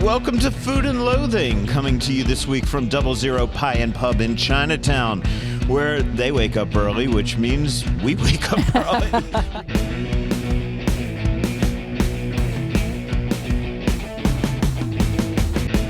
Welcome to Food and Loathing, coming to you this week from 00 Pie and Pub in Chinatown, where they wake up early, which means we wake up early.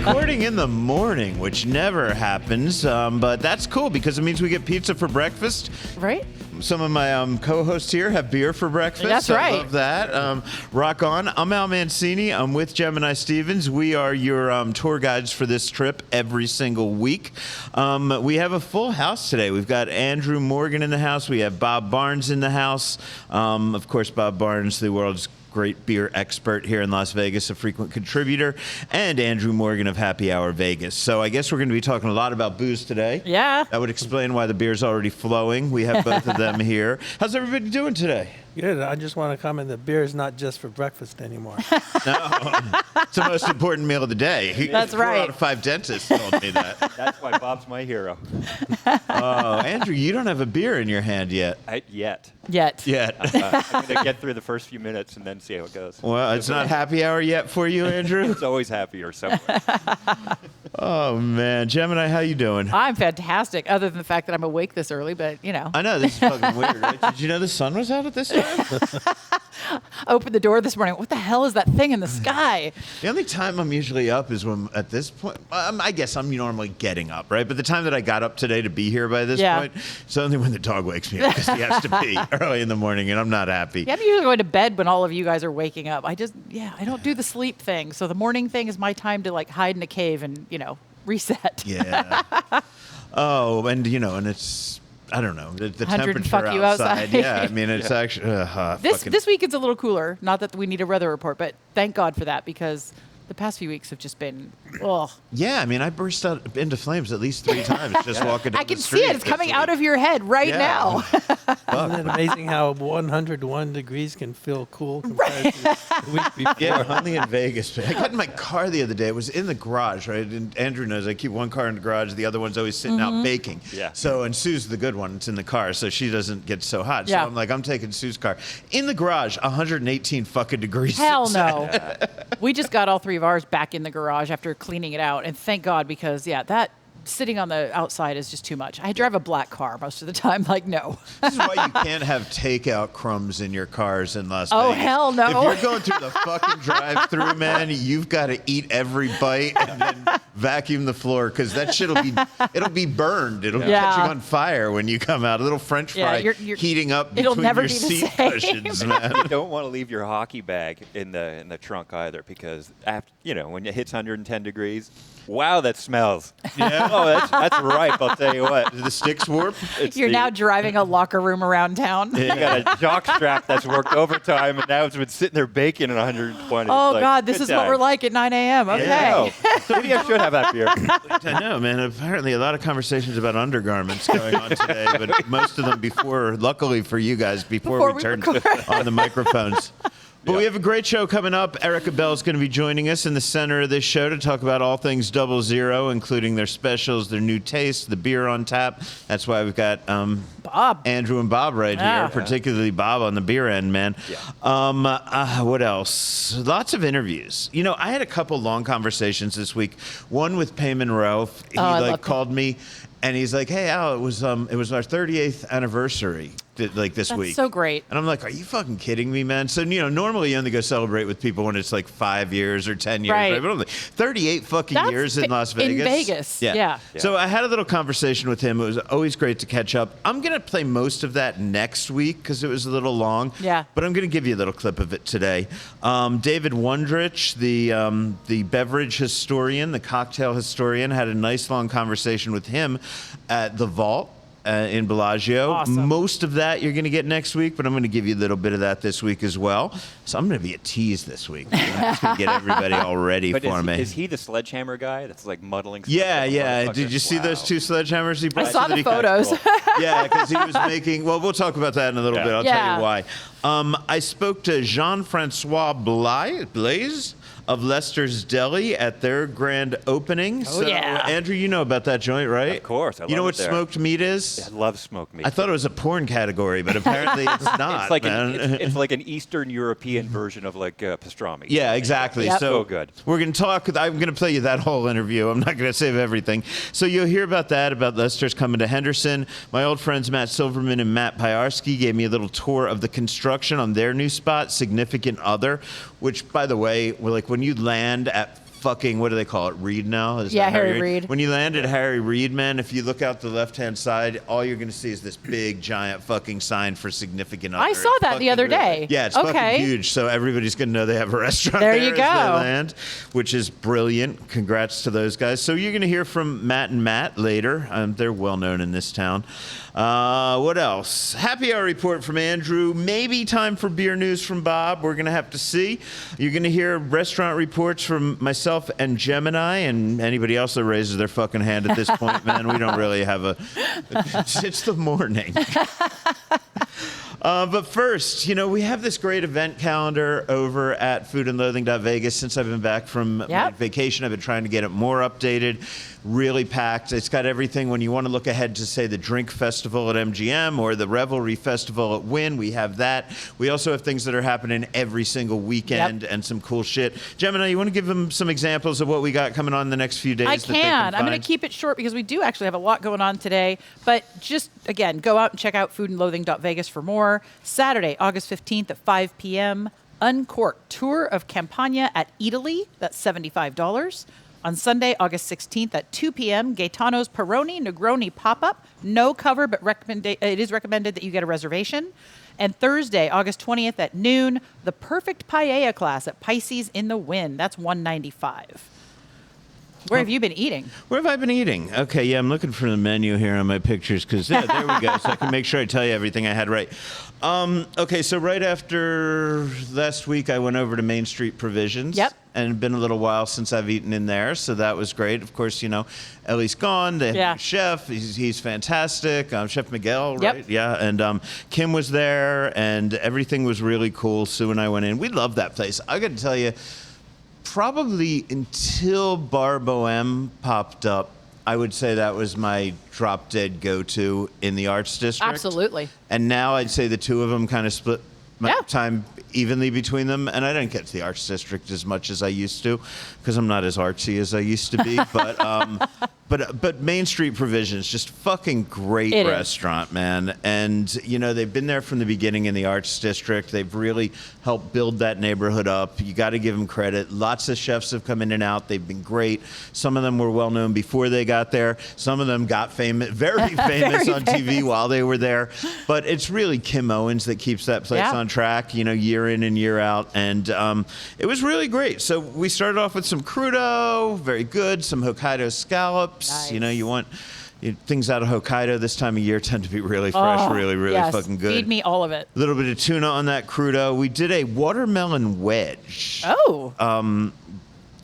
Recording in the morning, which never happens, but that's cool because it means we get pizza for breakfast. Right? Some of my co-hosts here have beer for breakfast. That's right. I love that. Rock on. I'm Al Mancini. I'm with Gemini Stevens. We are your tour guides for this trip every single week. We have a full house today. We've got Andrew Morgan in the house. We have Bob Barnes in the house. Of course, Bob Barnes, the world's great beer expert here in Las Vegas, a frequent contributor, and Andrew Morgan of Happy Hour Vegas. So I guess we're going to be talking a lot about booze today. Yeah. That would explain why the beer's already flowing. We have both of them here. How's everybody doing today? Good. I just want to comment that beer is not just for breakfast anymore. No, it's the most important meal of the day. That's right. 4 out of 5 dentists told me that. That's why Bob's my hero. Oh, Andrew, you don't have a beer in your hand yet. Yet. I'm going to get through the first few minutes and then see how it goes. Well, it's not happy hour yet for you, Andrew? It's always happier somewhere. Oh, man. Gemini, how you doing? I'm fantastic, other than the fact that I'm awake this early, but, you know. I know, this is fucking weird, right? Did you know the sun was out at this time? Opened the door this morning. What the hell is that thing in the sky? The only time I'm usually up is when, at this point, I guess I'm normally getting up, right? But the time that I got up today to be here by this point, it's only when the dog wakes me up because he has to pee early in the morning, and I'm not happy. Yeah, I'm usually going to bed when all of you guys are waking up. I don't do the sleep thing. So the morning thing is my time to, like, hide in a cave and, reset. Yeah. Oh, and, and it's... I don't know, the temperature fuck you outside. Yeah, I mean, it's actually... This week it's a little cooler. Not that we need a weather report, but thank God for that because the past few weeks have just been, Yeah, I mean, I burst out into flames at least 3 times just walking down I can the street. see it. It's coming out of your head right now. Isn't it amazing how 101 degrees can feel cool compared to the week before? Yeah, only in Vegas. I got in my car the other day. It was in the garage, right? And Andrew knows I keep one car in the garage. The other one's always sitting out baking. Yeah. So, and Sue's the good one. It's in the car, so she doesn't get so hot. Yeah. So I'm like, I'm taking Sue's car. In the garage, 118 fucking degrees. Hell no. We just got all 3 of ours back in the garage after cleaning it out. And thank God because, that sitting on the outside is just too much. I drive a black car most of the time. Like, no. This is why you can't have takeout crumbs in your cars in Las Vegas. Oh, hell no. If you're going through the fucking drive-through, man, you've got to eat every bite and then vacuum the floor because that shit'll be burned. It'll be catching on fire when you come out. A little French fry you're heating up it'll between never your be the seat same. cushions, man. You don't want to leave your hockey bag in the trunk either because after, when it hits 110 degrees, wow, that smells. Yeah. Oh, that's ripe, I'll tell you what. The sticks warp? You're now driving a locker room around town. You got a jock strap that's worked overtime, and now it's been sitting there baking at 120. Oh, God, this is what we're like at 9 a.m. Okay. Yeah. So maybe I should have that beer. I know, man. Apparently a lot of conversations about undergarments going on today, but most of them luckily for you guys, before we turned on the microphones. But we have a great show coming up. Erica Bell's going to be joining us in the center of this show to talk about all things 00, including their specials, their new taste, the beer on tap. That's why we've got Bob, Andrew and Bob here, particularly Bob on the beer end, man. Yeah. What else? Lots of interviews. I had a couple long conversations this week. One with Paymon Raoff. He called me. And he's like, "Hey, Al, it was our 38th anniversary, this week." That's so great. And I'm like, "Are you fucking kidding me, man?" So normally you only go celebrate with people when it's like 5 years or 10 years, right? But only 38 fucking years in Las Vegas. In Vegas, yeah. So I had a little conversation with him. It was always great to catch up. I'm gonna play most of that next week because it was a little long. Yeah. But I'm gonna give you a little clip of it today. David Wondrich, the beverage historian, the cocktail historian, had a nice long conversation with him at the Vault in Bellagio. Awesome. Most of that you're going to get next week, but I'm going to give you a little bit of that this week as well. So I'm going to be a tease this week. I'm just going to get everybody all ready for me. Is he the sledgehammer guy that's like muddling stuff? Yeah. Did you see those 2 sledgehammers he brought? I saw the photos. Yeah, because he was making... Well, we'll talk about that in a little bit. I'll tell you why. I spoke to Jean-Francois Blais of Leicester's Deli at their grand opening. Oh, yeah. Andrew, you know about that joint, right? Of course, I You know love what it there. smoked meat is? I love smoked meat. I thought it was a porn category, but apparently it's not. It's like man. it's like an Eastern European version of like pastrami. Yeah, exactly. Yep. So So good. We're going to talk. I'm going to play you that whole interview. I'm not going to save everything. So you'll hear about that, about Leicester's coming to Henderson. My old friends Matt Silverman and Matt Piearski gave me a little tour of the construction on their new spot, Significant Other, which, by the way, we're like when you land at fucking, what do they call it, Reed now? Is Yeah, that Harry Reid. When you land at Harry Reid, man, if you look out the left-hand side, all you're going to see is this big, giant fucking sign for Significant Other. I saw It's that the fucking other really- day. Yeah, it's Okay. fucking huge. So everybody's going to know they have a restaurant There there you as they go. land, which is brilliant. Congrats to those guys. So you're going to hear from Matt and Matt later. They're well known in this town. What else? Happy hour report from Andrew. Maybe time for beer news from Bob. We're going to have to see. You're going to hear restaurant reports from myself and Gemini and anybody else that raises their fucking hand at this point, man. We don't really have a. It's the morning. But first, we have this great event calendar over at foodandloathing.vegas. Since I've been back from my Yep. vacation, I've been trying to get it more updated, really packed. It's got everything when you want to look ahead to, say, the Drink Festival at MGM or the Revelry Festival at Wynn. We have that. We also have things that are happening every single weekend and some cool shit. Gemini, you want to give them some examples of what we got coming on the next few days? I that they can. I'm going find? to keep it short because we do actually have a lot going on today. But just, again, go out and check out foodandloathing.vegas for more. Saturday, August 15th at 5 p.m., Uncorked Tour of Campania at Italy. That's $75. On Sunday, August 16th at 2 p.m., Gaetano's Peroni Negroni Pop-Up. No cover, but it is recommended that you get a reservation. And Thursday, August 20th at noon, the Perfect Paella class at Pisces in the Wind. That's $195. Where have you been eating? Where have I been eating? Okay, yeah, I'm looking for the menu here on my pictures because there we go. So I can make sure I tell you everything I had right. Okay, so right after last week, I went over to Main Street Provisions. Yep. And it's been a little while since I've eaten in there, so that was great. Of course, Ellie's gone. The Yeah. chef, he's fantastic. Chef Miguel, Yep. right? Yeah, and Kim was there, and everything was really cool. Sue and I went in. We loved that place. I got to tell you, probably until Bar Bohème popped up, I would say that was my drop-dead go-to in the Arts District. Absolutely. And now I'd say the two of them kind of split my Yeah. time evenly between them. And I didn't get to the Arts District as much as I used to because I'm not as artsy as I used to be. But Main Street Provisions, just fucking great It is. restaurant, man. And, they've been there from the beginning in the Arts District. They've really helped build that neighborhood up. You got to give them credit. Lots of chefs have come in and out. They've been great. Some of them were well known before they got there. Some of them got famous, very famous on TV while they were there. But it's really Kim Owens that keeps that place Yeah. on track, year in and year out. And it was really great. So we started off with some crudo, very good, some Hokkaido scallops. Nice. You want things out of Hokkaido this time of year tend to be really fresh, really, really yes. fucking good. Feed me all of it. A little bit of tuna on that crudo. We did a watermelon wedge. Oh.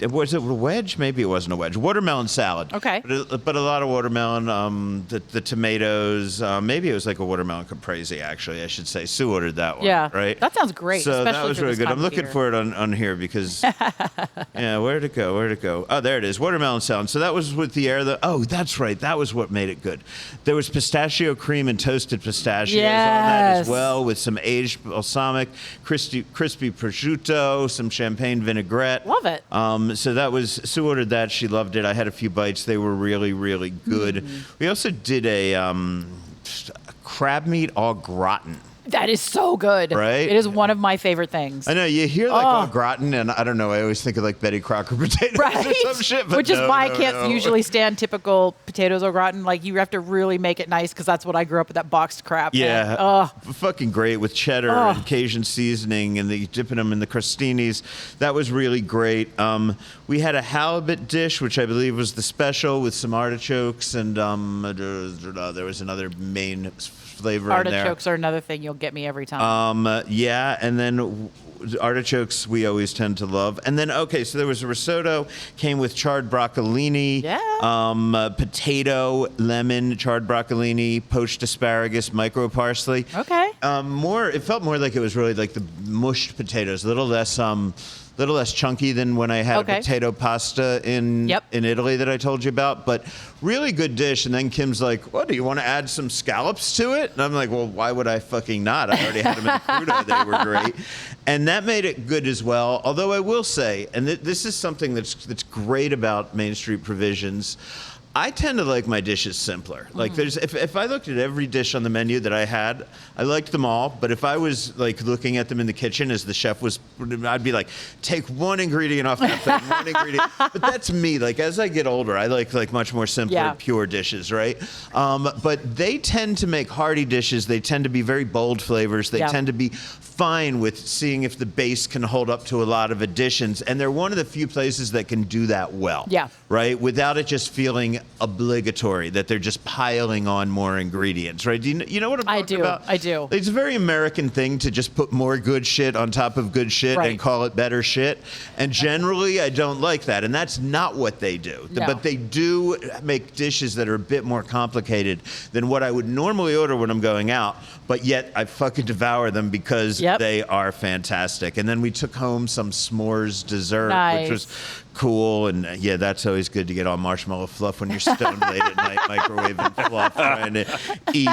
Was it a wedge? Maybe it wasn't a wedge. Watermelon salad. Okay. But a lot of watermelon. The tomatoes. Maybe it was like a watermelon caprese. Actually, I should say. Sue ordered that one. Yeah. Right. That sounds great. So especially that was for really this good. time I'm of looking year. for it on here because. Yeah. Where'd it go? Where'd it go? Oh, there it is. Watermelon salad. So that was with the air. Oh, that's right. That was what made it good. There was pistachio cream and toasted pistachios on that as Yes. well, with some aged balsamic, crispy prosciutto, some champagne vinaigrette. Love it. So that was, Sue ordered that. She loved it. I had a few bites. They were really, really good. Mm-hmm. We also did a crab meat au gratin. That is so good. Right? It is one of my favorite things. I know, you hear like Oh. au gratin, and I don't know, I always think of like Betty Crocker potatoes Right? or some shit. But Which is no, why no, I can't no. usually stand typical potatoes au gratin. Like, you have to really make it nice because that's what I grew up with, that boxed crap. man. Yeah, Oh. fucking great with cheddar Oh. and Cajun seasoning, and dipping them in the crostinis. That was really great. We had a halibut dish, which I believe was the special, with some artichokes, and there was another main flavor in there. Artichokes are another thing you'll get me every time. Yeah, and then artichokes we always tend to love. And then, okay, so there was a risotto, came with charred broccolini, potato, lemon, charred broccolini, poached asparagus, micro parsley. Okay. It felt more like it was really like the mushed potatoes, a little less chunky than when I had a potato pasta in Italy that I told you about, but really good dish. And then Kim's like, "What, do you want to add some scallops to it?" And I'm like, "Well, why would I fucking not? I already had them in the crudo. They were great." And that made it good as well. Although I will say, and this is something that's great about Main Street Provisions, I tend to like my dishes simpler. Like if I looked at every dish on the menu that I had, I liked them all. But if I was like looking at them in the kitchen as the chef was, I'd be like, take one ingredient off that thing, one ingredient. But that's me. Like as I get older, I like much more simpler, pure dishes, right? But they tend to make hearty dishes. They tend to be very bold flavors. They tend to be fine with seeing if the base can hold up to a lot of additions. And they're one of the few places that can do that well. Yeah. Right? Without it just feeling obligatory, that they're just piling on more ingredients, right? Do you know what I'm talking about? I do. It's a very American thing to just put more good shit on top of good shit and call it better shit. And generally, I don't like that. And that's not what they do. No. But they do make dishes that are a bit more complicated than what I would normally order when I'm going out. But yet, I fucking devour them because they are fantastic. And then we took home some s'mores dessert, which was cool. And yeah, that's always good to get all marshmallow fluff when you're stoned late at night, microwaving fluff, trying to eat.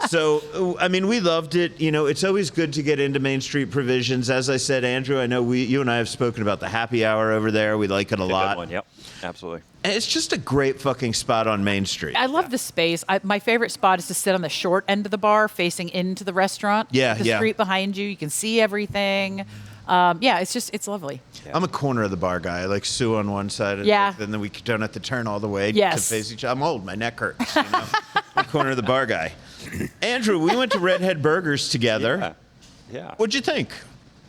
So, I mean, we loved it. You know, it's always good to get into Main Street Provisions. As I said, Andrew, I know you and I have spoken about the happy hour over there. We like it a lot. Good one. Yep, absolutely. And it's just a great fucking spot on Main Street. I love the space. My favorite spot is to sit on the short end of the bar facing into the restaurant. Yeah, the street behind you. You can see everything. It's lovely. Yeah. I'm a corner of the bar guy. I like Sue on one side, and then we don't have to turn all the way to face each other. I'm old. My neck hurts. You know? I'm corner of the bar guy. Andrew, we went to Redhead Burgers together. Yeah. What'd you think?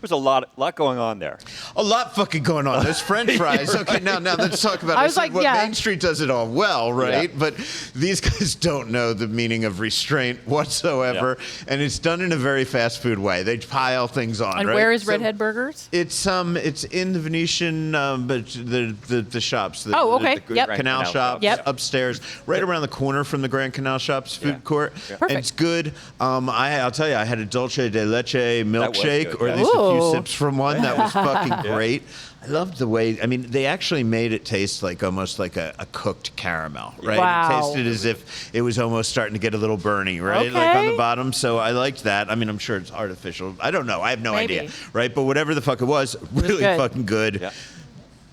There's a lot going on there. A lot fucking going on. There's French fries. Okay, now let's talk about Main Street does it all well, right? Yeah. But these guys don't know the meaning of restraint whatsoever, and it's done in a very fast food way. They pile things on. And where is Redhead Burgers? It's in the Venetian, but the shops. The Canal Shops upstairs, right around the corner from the Grand Canal Shops food court. Yeah. Perfect. It's good. I'll tell you, I had a dulce de leche milkshake, or at least a few sips from one. That was fucking great. I loved the way, I mean, they actually made it taste like almost like a cooked caramel, right? Wow. It tasted as if it was almost starting to get a little burny, right? Like on the bottom. So I liked that. I mean, I'm sure it's artificial. I don't know. I have no idea, right? But whatever the fuck it was really fucking good. Yeah.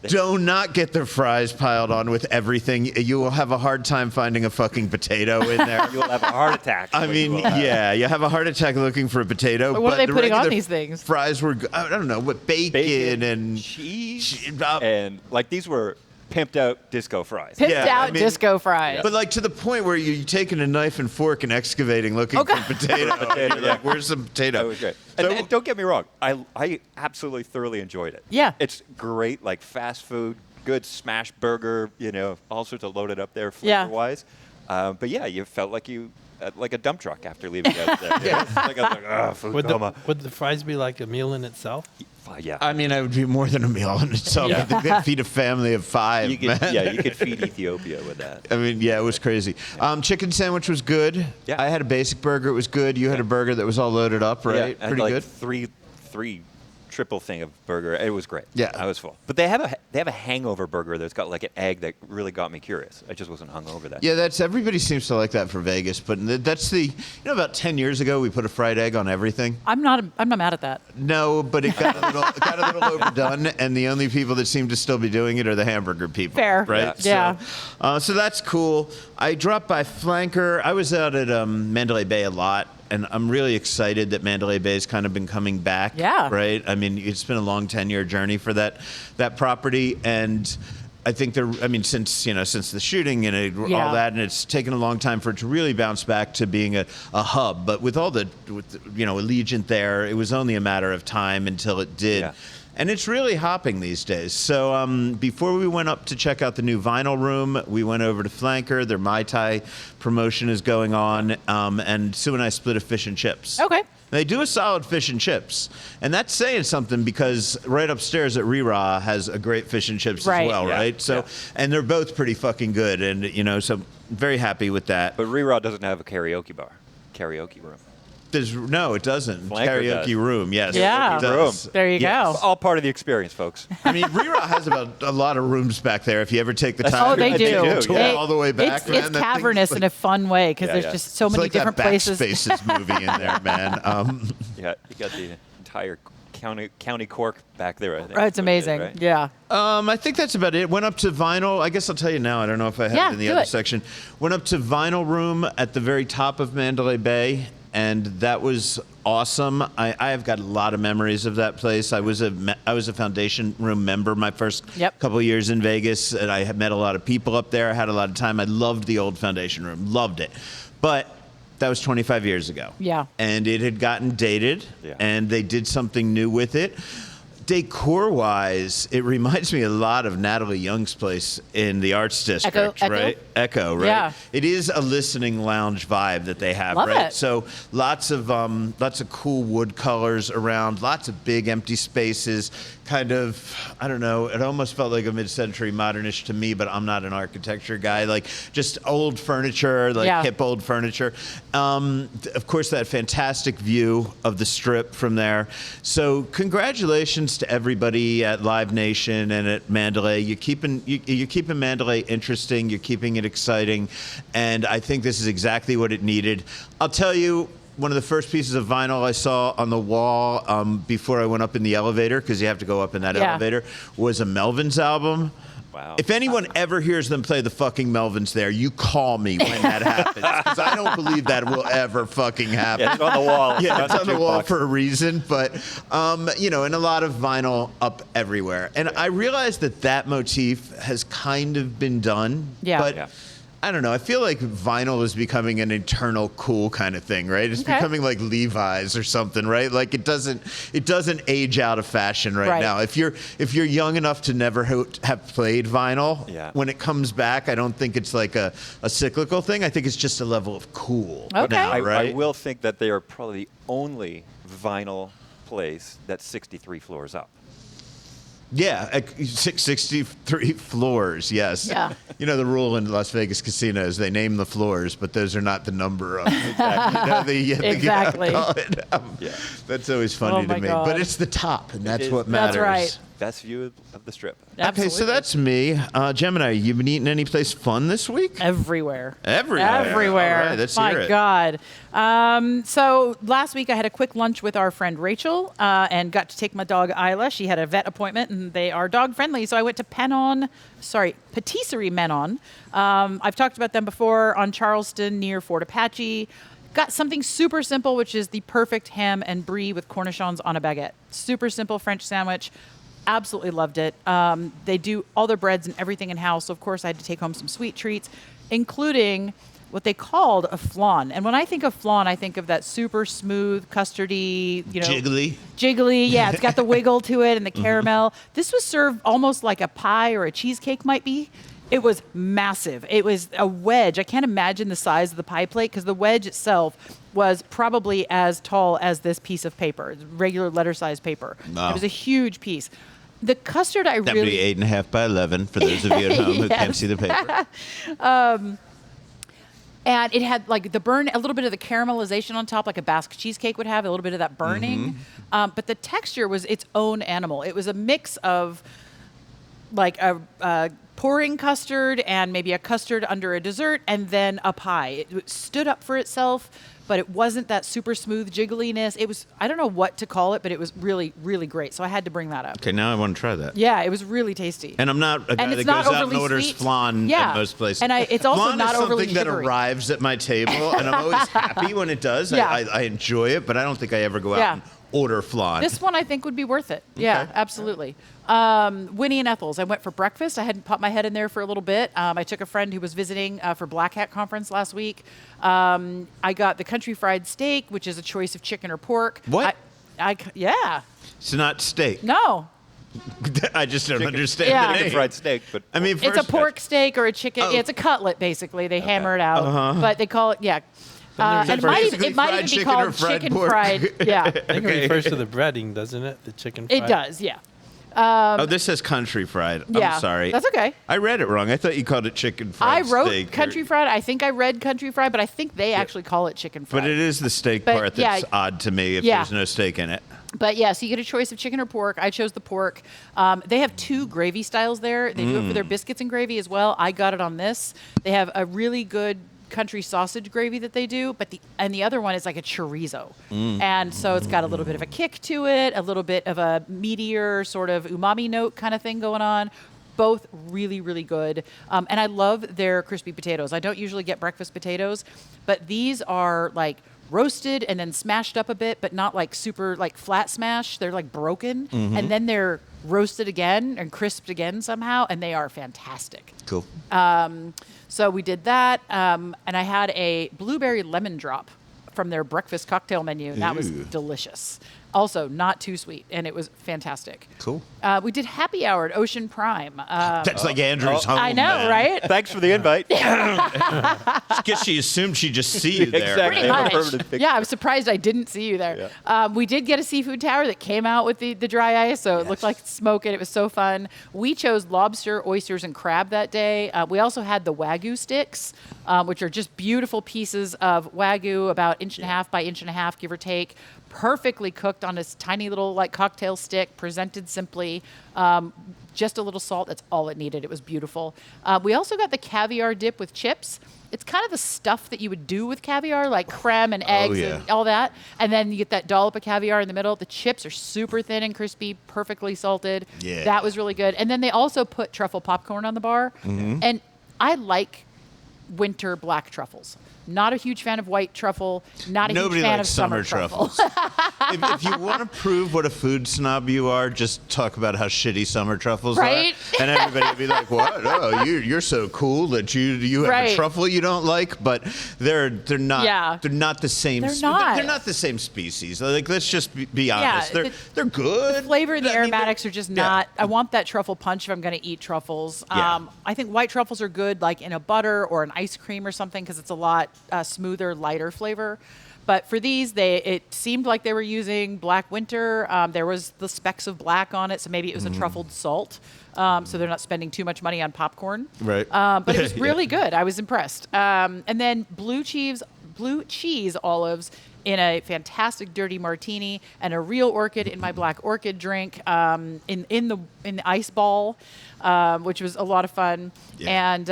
Do not get the fries piled on with everything. You will have a hard time finding a fucking potato in there. You'll have a heart attack. I mean, you have a heart attack looking for a potato. But what are they putting on these things? Fries were, I don't know, what, bacon and cheese. And like these were pimped out disco fries. Disco fries. But like to the point where you're taking a knife and fork and excavating looking for potato. And you're like, where's some potato? That was great. And don't get me wrong, I absolutely thoroughly enjoyed it. Yeah. It's great, like fast food, good smash burger, all sorts of loaded up there flavor-wise. But yeah, you felt like like a dump truck after leaving out there. Would the fries be like a meal in itself? Yeah. I mean, I would be more than a meal in itself. I think they'd feed a family of 5. You could feed Ethiopia with that. I mean, it was crazy. Chicken sandwich was good. Yeah. I had a basic burger. It was good. You had a burger that was all loaded up, right? Yeah, pretty good. Three triple thing of burger. It was great. Yeah, I was full. But they have a hangover burger that's got like an egg that really got me curious. I just wasn't hungover that. Yeah, everybody seems to like that for Vegas, but that's about 10 years ago we put a fried egg on everything. I'm not mad at that. No, but it got a little overdone, and the only people that seem to still be doing it are the hamburger people. Fair, right? Yeah. So that's cool. I dropped by Flanker. I was out at Mandalay Bay a lot. And I'm really excited that Mandalay Bay's kind of been coming back. Yeah. Right? I mean, it's been a long 10-year journey for that property. And I think since the shooting and all that, and it's taken a long time for it to really bounce back to being a hub. But with Allegiant there, it was only a matter of time until it did. Yeah. And it's really hopping these days. So before we went up to check out the new vinyl room, we went over to Flanker. Their Mai Tai promotion is going on. And Sue and I split a fish and chips. Okay. They do a solid fish and chips. And that's saying something because right upstairs at Rira has a great fish and chips as well, Yeah. right? So, and they're both pretty fucking good. And, you know, so very happy with that. But Rerod doesn't have a karaoke room. No, it doesn't. Flanker Karaoke does. room, yes. Yeah. It does. There you Yes. go. All part of the experience, folks. I mean, Rira has about a lot of rooms back there. If you ever take the time Oh, they to do. take a tour They- all the way back, it's man, that thing's cavernous in a fun way because Yeah, there's yeah. just so it's many like different that places. Backspaces movie in there, man. Yeah, you got the entire county Cork back there, I think. Oh, it's amazing. Right? Yeah. I think that's about it. Went up to vinyl. I guess I'll tell you now. I don't know if I have Yeah, it in the do other it. section. Went up to vinyl room at the very top of Mandalay Bay, and that was awesome. I have got a lot of memories of that place. I was a Foundation Room member my first couple of years in Vegas, and I had met a lot of people up there. I had a lot of time. I loved the old Foundation Room. Loved it. But that was 25 years ago. Yeah. And it had gotten dated, Yeah. and they did something new with it. Decor-wise, it reminds me a lot of Natalie Young's place in the Arts District, Echo? right? Echo, right? Yeah. It is a listening lounge vibe that they have, Love right? it. So lots of cool wood colors around, lots of big empty spaces. Kind of, I don't know. It almost felt like a mid-century modernish to me, but I'm not an architecture guy. Like just old furniture, like hip old furniture. Of course, that fantastic view of the Strip from there. So congratulations to everybody at Live Nation and at Mandalay. You're keeping Mandalay interesting. You're keeping it exciting, and I think this is exactly what it needed. I'll tell you. One of the first pieces of vinyl I saw on the wall before I went up in the elevator, because you have to go up in that elevator, was a Melvins album. Wow. If anyone ever hears them play the fucking Melvins there, you call me when that happens, because I don't believe that will ever fucking happen. Yeah, it's on the wall. Yeah, it's on the wall jukebox. for a reason, but, you know, and a lot of vinyl up everywhere. And I realized that motif has kind of been done, but I don't know. I feel like vinyl is becoming an eternal cool kind of thing, right? It's becoming like Levi's or something, right? Like it doesn't age out of fashion right now. If you're young enough to never have played vinyl, when it comes back, I don't think it's like a cyclical thing. I think it's just a level of cool now, right? I will think that they are probably the only vinyl place that's 63 floors up. Yeah, 663 floors, yes. Yeah. You know, the rule in Las Vegas casinos, they name the floors, but those are not the number of exactly. That's always funny to me. God. But it's the top, and that's what matters. That's right. Best view of the Strip. Okay, so that's me. Gemini, you been eating any place fun this week? Everywhere. Everywhere. All right, let's hear it. My God. So last week I had a quick lunch with our friend Rachel and got to take my dog Isla. She had a vet appointment and they are dog friendly. So I went to Patisserie Menon. I've talked about them before on Charleston near Fort Apache. Got something super simple, which is the perfect ham and brie with cornichons on a baguette. Super simple French sandwich. Absolutely loved it. They do all their breads and everything in-house. So, of course, I had to take home some sweet treats, including what they called a flan. And when I think of flan, I think of that super smooth, custardy, jiggly. Yeah, it's got the wiggle to it and the caramel. This was served almost like a pie or a cheesecake might be. It was massive. It was a wedge. I can't imagine the size of the pie plate because the wedge itself was probably as tall as this piece of paper, regular letter-sized paper. Wow. It was a huge piece. The custard That would be 8.5 by 11 for those of you at home who can't see the paper. And it had like a little bit of the caramelization on top, like a Basque cheesecake would have, a little bit of that burning. But the texture was its own animal. It was a mix of like a pouring custard and maybe a custard under a dessert and then a pie. It stood up for itself, but it wasn't that super smooth jiggliness. It was, I don't know what to call it, but it was really, really great. So I had to bring that up. Okay, now I want to try that. Yeah, it was really tasty. And I'm not a guy that goes out and orders flan at most places. And it's also flan not is overly something that sugary. arrives at my table, and I'm always happy when it does. Yeah. I enjoy it, but I don't think I ever go out and order flan. This one I think would be worth it. Yeah, absolutely. Winnie and Ethel's. I went for breakfast. I hadn't popped my head in there for a little bit. I took a friend who was visiting for Black Hat Conference last week. I got the country fried steak, which is a choice of chicken or pork. What? Yeah. It's not steak. No. I just don't understand Yeah. the Chicken name. fried steak, but I mean, It's a pork steak or a chicken. Oh. It's a cutlet, basically. They hammer it out, but they call it and it might Basically even fried be chicken called or fried chicken pork. fried. Yeah, I think it refers to the breading, doesn't it? The chicken fried. it does. Yeah. Oh, this says country fried. Yeah, I'm sorry. that's okay. I read it wrong. I thought you called it chicken I fried wrote steak. country fried. I think I read country fried, but I think they actually call it chicken fried. But it is the steak But, part that's yeah. odd to me if Yeah. there's no steak in it. But yeah, so you get a choice of chicken or pork. I chose the pork. They have 2 gravy styles there. They do it for their biscuits and gravy as well. I got it on this. They have a really good country sausage gravy that they do, but the other one is like a chorizo. And so it's got a little bit of a kick to it, a little bit of a meatier sort of umami note kind of thing going on. Both really, really good. And I love their crispy potatoes. I don't usually get breakfast potatoes, but these are like roasted and then smashed up a bit, but not like super like flat smash. They're like broken, and then they're roasted again and crisped again somehow, and they are fantastic. Cool. So we did that, and I had a blueberry lemon drop from their breakfast cocktail menu, and that was Ooh. delicious. Also, not too sweet, and it was fantastic. Cool. We did happy hour at Ocean Prime. That's like Andrew's home. I know, man. right? thanks for the invite. I guess she assumed she'd just see you there. Exactly. Pretty have a much. permanent picture. Yeah, I was surprised I didn't see you there. We did get a seafood tower that came out with the dry ice, so it looked like smoking. It was so fun. We chose lobster, oysters, and crab that day. We also had the Wagyu sticks, which are just beautiful pieces of Wagyu, about inch and a half by inch and a half, give or take. Perfectly cooked on this tiny little like cocktail stick, presented simply. Just a little salt. That's all it needed. It was beautiful. We also got the caviar dip with chips. It's kind of the stuff that you would do with caviar, like creme and eggs yeah. and all that. And then you get that dollop of caviar in the middle. The chips are super thin and crispy, perfectly salted. Yeah. That was really good. And then they also put truffle popcorn on the bar. And I like winter black truffles. Not a huge fan of white truffle. Not a Nobody huge fan likes of summer truffles. if you want to prove what a food snob you are, just talk about how shitty summer truffles Right? are, and everybody will be like, "What? Oh, you're so cool that you have Right. a truffle you don't like." But they're not. Yeah. They're not the same. They're not. They're not the same species. Like, let's just be Yeah, honest. They're good. The flavor and the I mean, aromatics are just yeah. not. I want that truffle punch if I'm going to eat truffles. Yeah. I think white truffles are good, like in a butter or an ice cream or something, because it's a lot smoother, lighter flavor. But for these, it seemed like they were using black winter. There was the specks of black on it, so maybe it was a truffled salt. So they're not spending too much money on popcorn. Right. But it was really good. I was impressed. And then blue cheese olives in a fantastic dirty martini and a real orchid in my black orchid drink in the ice ball, which was a lot of fun. Yeah. And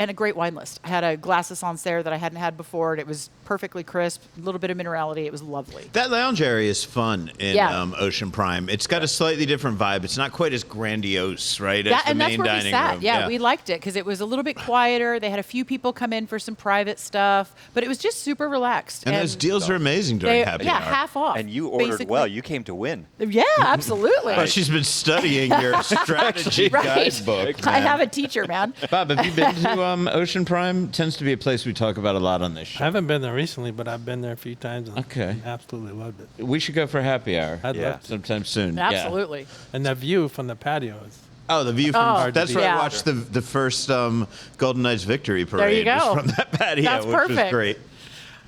a great wine list. I had a glass of Sancerre that I hadn't had before, and it was perfectly crisp, a little bit of minerality. It was lovely. That lounge area is fun in Yeah. Ocean Prime. It's got a slightly different vibe. It's not quite as grandiose, right, as the And that's main where we dining sat. room. Yeah, we liked it because it was a little bit quieter. They had a few people come in for some private stuff, but it was just super relaxed. And those deals are amazing during happy hour. half off. And you ordered basically. well. You came to win. Yeah, absolutely. Well, she's been studying your strategy Right. guidebook. I man. have a teacher, man. Bob, have you been to Ocean Prime? Tends to be a place we talk about a lot on this I show. haven't been there recently, but I've been there a few times. And Okay. Absolutely loved it. We should go for happy hour. I'd Yeah. love to. Sometime soon. Yeah. Absolutely. And the view from the patio is Oh, the view from Oh, that's where yeah. I watched the first Golden Knights victory parade. There you go. Was from that patio, That's which was perfect. great.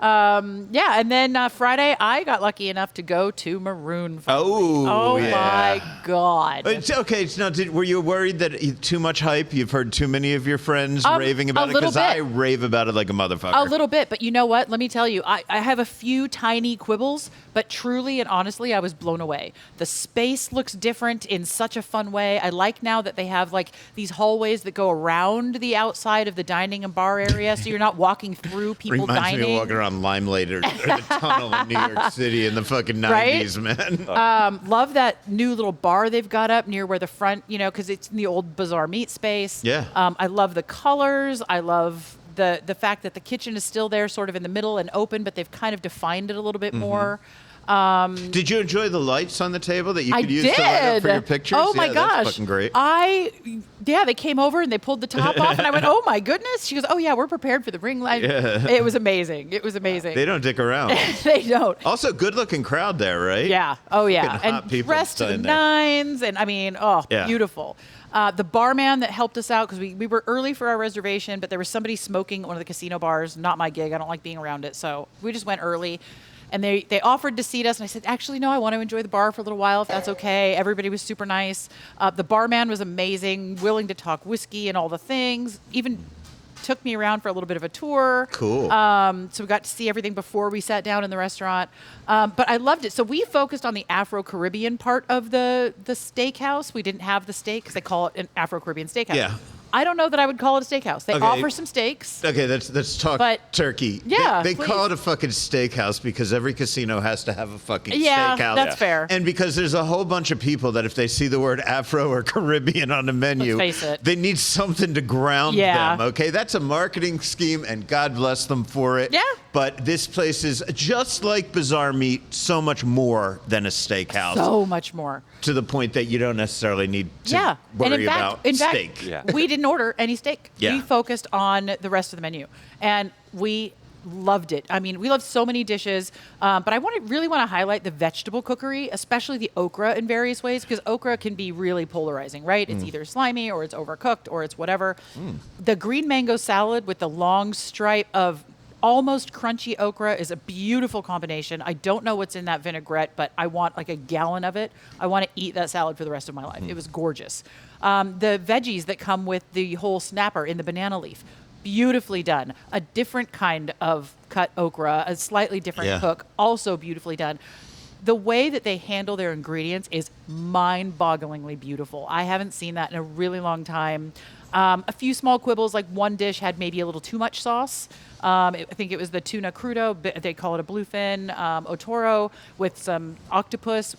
And then Friday, I got lucky enough to go to Maroon. Oh, yeah. My God. It's okay. It's not. Were you worried that too much hype? You've heard too many of your friends raving about a it? little Because I bit. rave about it like a motherfucker. A little bit, but you know what? Let me tell you, I have a few tiny quibbles, but truly and honestly, I was blown away. The space looks different in such a fun way. I like now that they have like these hallways that go around the outside of the dining and bar area, so you're not walking through people Reminds dining. me of walking around Limelight or the tunnel in New York City in the fucking 90s, man. Love that new little bar they've got up near where the front, because it's in the old Bazaar meat space. Yeah. I love the colors. I love the fact that the kitchen is still there sort of in the middle and open, but they've kind of defined it a little bit more. Did you enjoy the lights on the table that you I could use did. to light up for your pictures? Oh my Yeah, gosh, that's fucking great. They came over and they pulled the top off, and I went, oh my goodness. She goes, oh yeah, we're prepared for the ring light. Yeah. It was amazing. It was amazing. They don't dick around. They don't. Also, good-looking crowd there, right? Yeah. Oh yeah. Fucking hot And people dressed to the standing there. nines, and I mean, Yeah. beautiful. The barman that helped us out, because we were early for our reservation, but there was somebody smoking at one of the casino bars. Not my gig. I don't like being around it, so we just went early. And they offered to seat us, and I said, actually, no, I want to enjoy the bar for a little while, if that's okay. Everybody was super nice. The barman was amazing, willing to talk whiskey and all the things. Even took me around for a little bit of a tour. Cool. So we got to see everything before we sat down in the restaurant. But I loved it. So we focused on the Afro-Caribbean part of the steakhouse. We didn't have the steak because they call it an Afro-Caribbean steakhouse. Yeah. I don't know that I would call it a steakhouse. They Okay. offer some steaks. Okay, let's talk But- turkey. Yeah, They call please. it a fucking steakhouse because every casino has to have a fucking Yeah, steakhouse. that's fair. And because there's a whole bunch of people that if they see the word Afro or Caribbean on the menu, Let's face it. they need something to ground Yeah. them. Okay, that's a marketing scheme, and God bless them for it. Yeah. But this place is just like Bazaar Meat, so much more than a steakhouse. So much more. To the point that you don't necessarily need to Yeah. worry And about in fact, steak. Yeah. we didn't order any steak. Yeah. We focused on the rest of the menu. And we loved it. I mean, we loved so many dishes, but I really want to highlight the vegetable cookery, especially the okra in various ways, because okra can be really polarizing, right? It's either slimy or it's overcooked or it's whatever. The green mango salad with the long stripe of almost crunchy okra is a beautiful combination. I don't know what's in that vinaigrette, but I want like a gallon of it. I want to eat that salad for the rest of my life. It was gorgeous. The veggies that come with the whole snapper in the banana leaf, beautifully done. A different kind of cut okra, a slightly different Yeah. cook, also beautifully done. The way that they handle their ingredients is mind-bogglingly beautiful. I haven't seen that in a really long time. A few small quibbles, like one dish had maybe a little too much sauce. I think it was the tuna crudo. They call it a bluefin otoro with some octopus.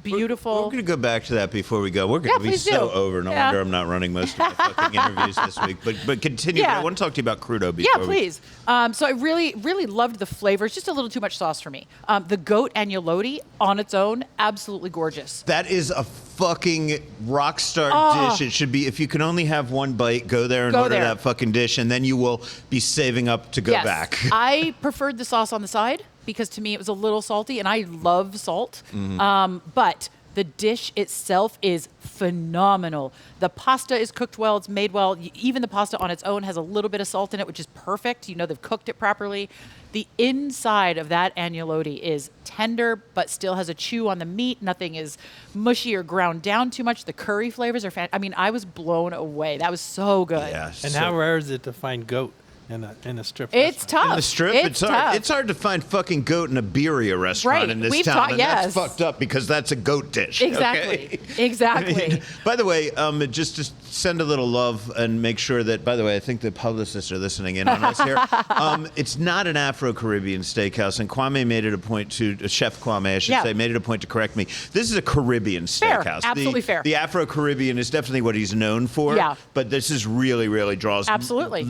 Beautiful. We're going to go back to that before we go. We're going Yeah, to be please so do. over. No Yeah. wonder I'm not running most of my fucking interviews this week. But continue. Yeah. I want to talk to you about crudo before Yeah, please. So I really, really loved the flavors. Just a little too much sauce for me. The goat agnolotti on its own, absolutely gorgeous. That is a fucking rock star dish. It should be, if you can only have one bite, go there and Go order there. that fucking dish, and then you will be saving up to go Yes. back. I preferred the sauce on the side because to me it was a little salty, and I love salt. But the dish itself is phenomenal. The pasta is cooked well. It's made well. Even the pasta on its own has a little bit of salt in it, which is perfect. You know they've cooked it properly. The inside of that agnolotti is tender, but still has a chew on the meat. Nothing is mushy or ground down too much. The curry flavors are fantastic. I mean, I was blown away. That was so good. Yes. And how rare is it to find goat in a strip It's restaurant? tough. In the strip, It's hard. tough. It's hard to find fucking goat in a birria restaurant Right. in this We've town, taught- and yes. that's fucked up because that's a goat dish. Exactly. Okay? Exactly. By the way, just to send a little love and make sure that, by the way, I think the publicists are listening in on us here. It's not an Afro-Caribbean steakhouse, and Kwame made it a point to, Chef Kwame, I should Yeah. say, made it a point to correct me. This is a Caribbean Fair. steakhouse. Absolutely fair. The Afro-Caribbean is definitely what he's known for, Yeah. but this is really, really draws Absolutely.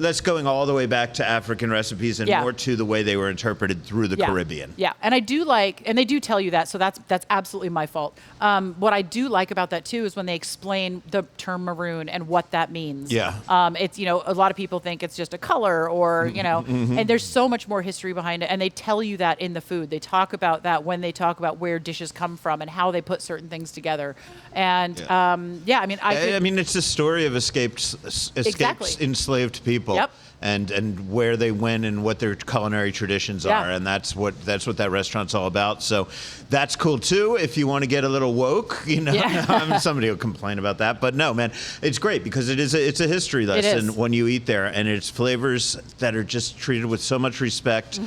less going all the way back to African recipes and Yeah. more to the way they were interpreted through the Caribbean. Yeah, and I do like, and they do tell you that, so that's absolutely my fault. What I do like about that too is when they explain the term maroon and what that means. Yeah. It's, a lot of people think it's just a color or, and there's so much more history behind it, and they tell you that in the food. They talk about that when they talk about where dishes come from and how they put certain things together. And I mean, It's a story of escaped Exactly. enslaved people. Yep. And where they went and what their culinary traditions Yeah. are, and that's what that restaurant's all about. So that's cool too. If you want to get a little woke, Yeah. somebody will complain about that, but no, man, it's great because it's a history lesson is. when you eat there, and it's flavors that are just treated with so much respect,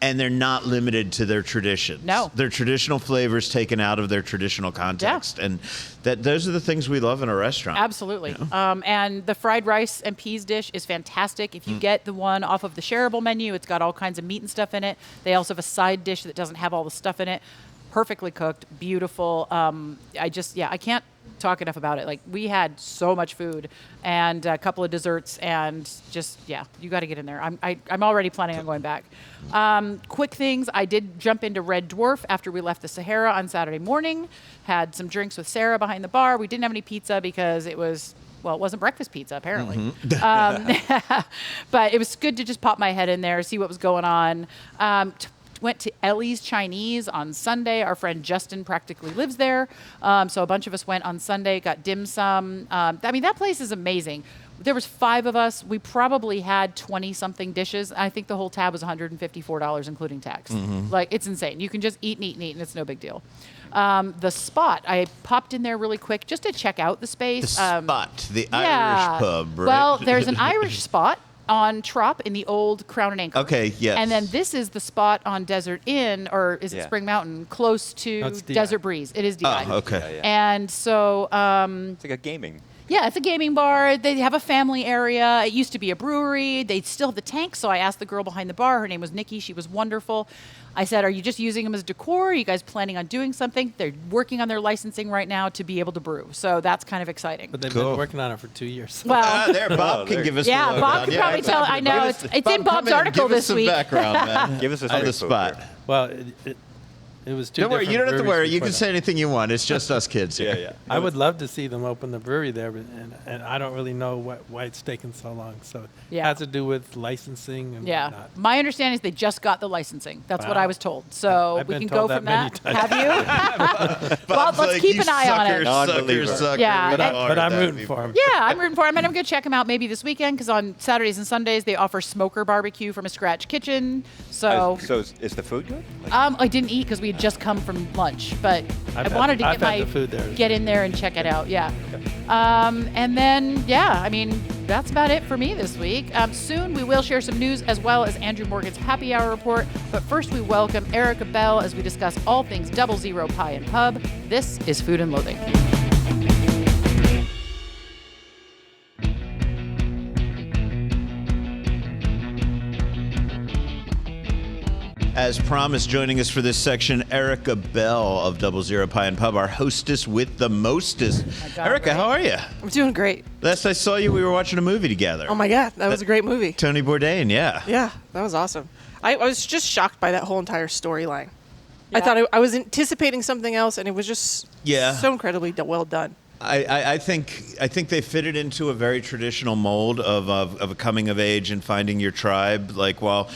and they're not limited to their traditions. No. They're traditional flavors taken out of their traditional context, and those are the things we love in a restaurant. Absolutely. And the fried rice and peas dish is fantastic. If you get the one off of the shareable menu, it's got all kinds of meat and stuff in it. They also have a side dish that doesn't have all the stuff in it. Perfectly cooked, beautiful. I can't talk enough about it. Like, we had so much food and a couple of desserts, and just, yeah, you got to get in there. I'm already planning on going back. Quick things. I did jump into Red Dwarf after we left the Sahara on Saturday morning. Had some drinks with Sarah behind the bar. We didn't have any pizza because it wasn't breakfast pizza, apparently. But it was good to just pop my head in there, see what was going on. Went to Ellie's Chinese on Sunday. Our friend Justin practically lives there. So a bunch of us went on Sunday, got dim sum. That place is amazing. There was 5 of us. We probably had 20-something dishes. I think the whole tab was $154, including tax. Like, it's insane. You can just eat and eat and eat, and it's no big deal. The Spot, I popped in there really quick just to check out the space. The Irish pub, right? Well, there's an Irish Spot on Trop in the old Crown and Anchor. Okay, yes. And then this is the Spot on Desert Inn, or is it Spring Mountain, close to Desert Breeze. It is DI. Oh, okay. Yeah. And so... it's like a gaming. Yeah, it's a gaming bar. They have a family area. It used to be a brewery. They still have the tank, so I asked the girl behind the bar. Her name was Nikki. She was wonderful. I said, are you just using them as decor? Are you guys planning on doing something? They're working on their licensing right now to be able to brew. So that's kind of exciting. But they've been working on it for 2 years. Well, Bob can give us the yeah, lowdown. Bob can probably tell. I know. It's in Bob's article this week. Give us some background, man. Give us a on the spot. Well, it was 2 Don't worry, you don't have to worry. You can say. say anything you want. It's just us kids here. Yeah. I would love to see them open the brewery there, and I don't really know why it's taken so long. So it has to do with licensing and whatnot. My understanding is they just got the licensing. That's what Wow. I was told. So I've we been can go told from that that. many Have you? Well, Bob's let's like, keep "You an eye on it. Sucker. Yeah, But I'm rooting for them. Yeah, I'm rooting for him, and I'm going to check him out maybe this weekend because on Saturdays and Sundays they offer smoker barbecue from a scratch kitchen. So, So is the food good? I didn't eat because we had just come from lunch, but I've I wanted to had the food there. get in there and check it out. Yeah, and then that's about it for me this week. Soon we will share some news as well as Andrew Morgan's happy hour report. But first we welcome Erica Bell as we discuss all things 00 Pie and Pub. This is Food and Loathing. As promised, joining us for this section, Erica Bell of 00 Pie and Pub, our hostess with the mostest. Erica, how are you? I'm doing great. Last I saw you, we were watching a movie together. Oh my God, that was a great movie. Tony Bourdain, yeah. Yeah, that was awesome. I was just shocked by that whole entire storyline. I thought I was anticipating something else, and it was just so incredibly well done. I think they fit it into a very traditional mold of a coming of age and finding your tribe, like while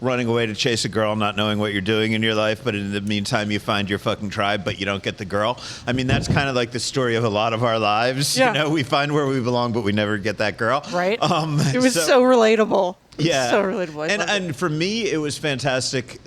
running away to chase a girl, not knowing what you're doing in your life, but in the meantime you find your fucking tribe, but you don't get the girl. I mean, that's kind of like the story of a lot of our lives. Yeah. You know, we find where we belong, but we never get that girl. Right. It was so relatable. Yeah. So relatable. And for me, it was fantastic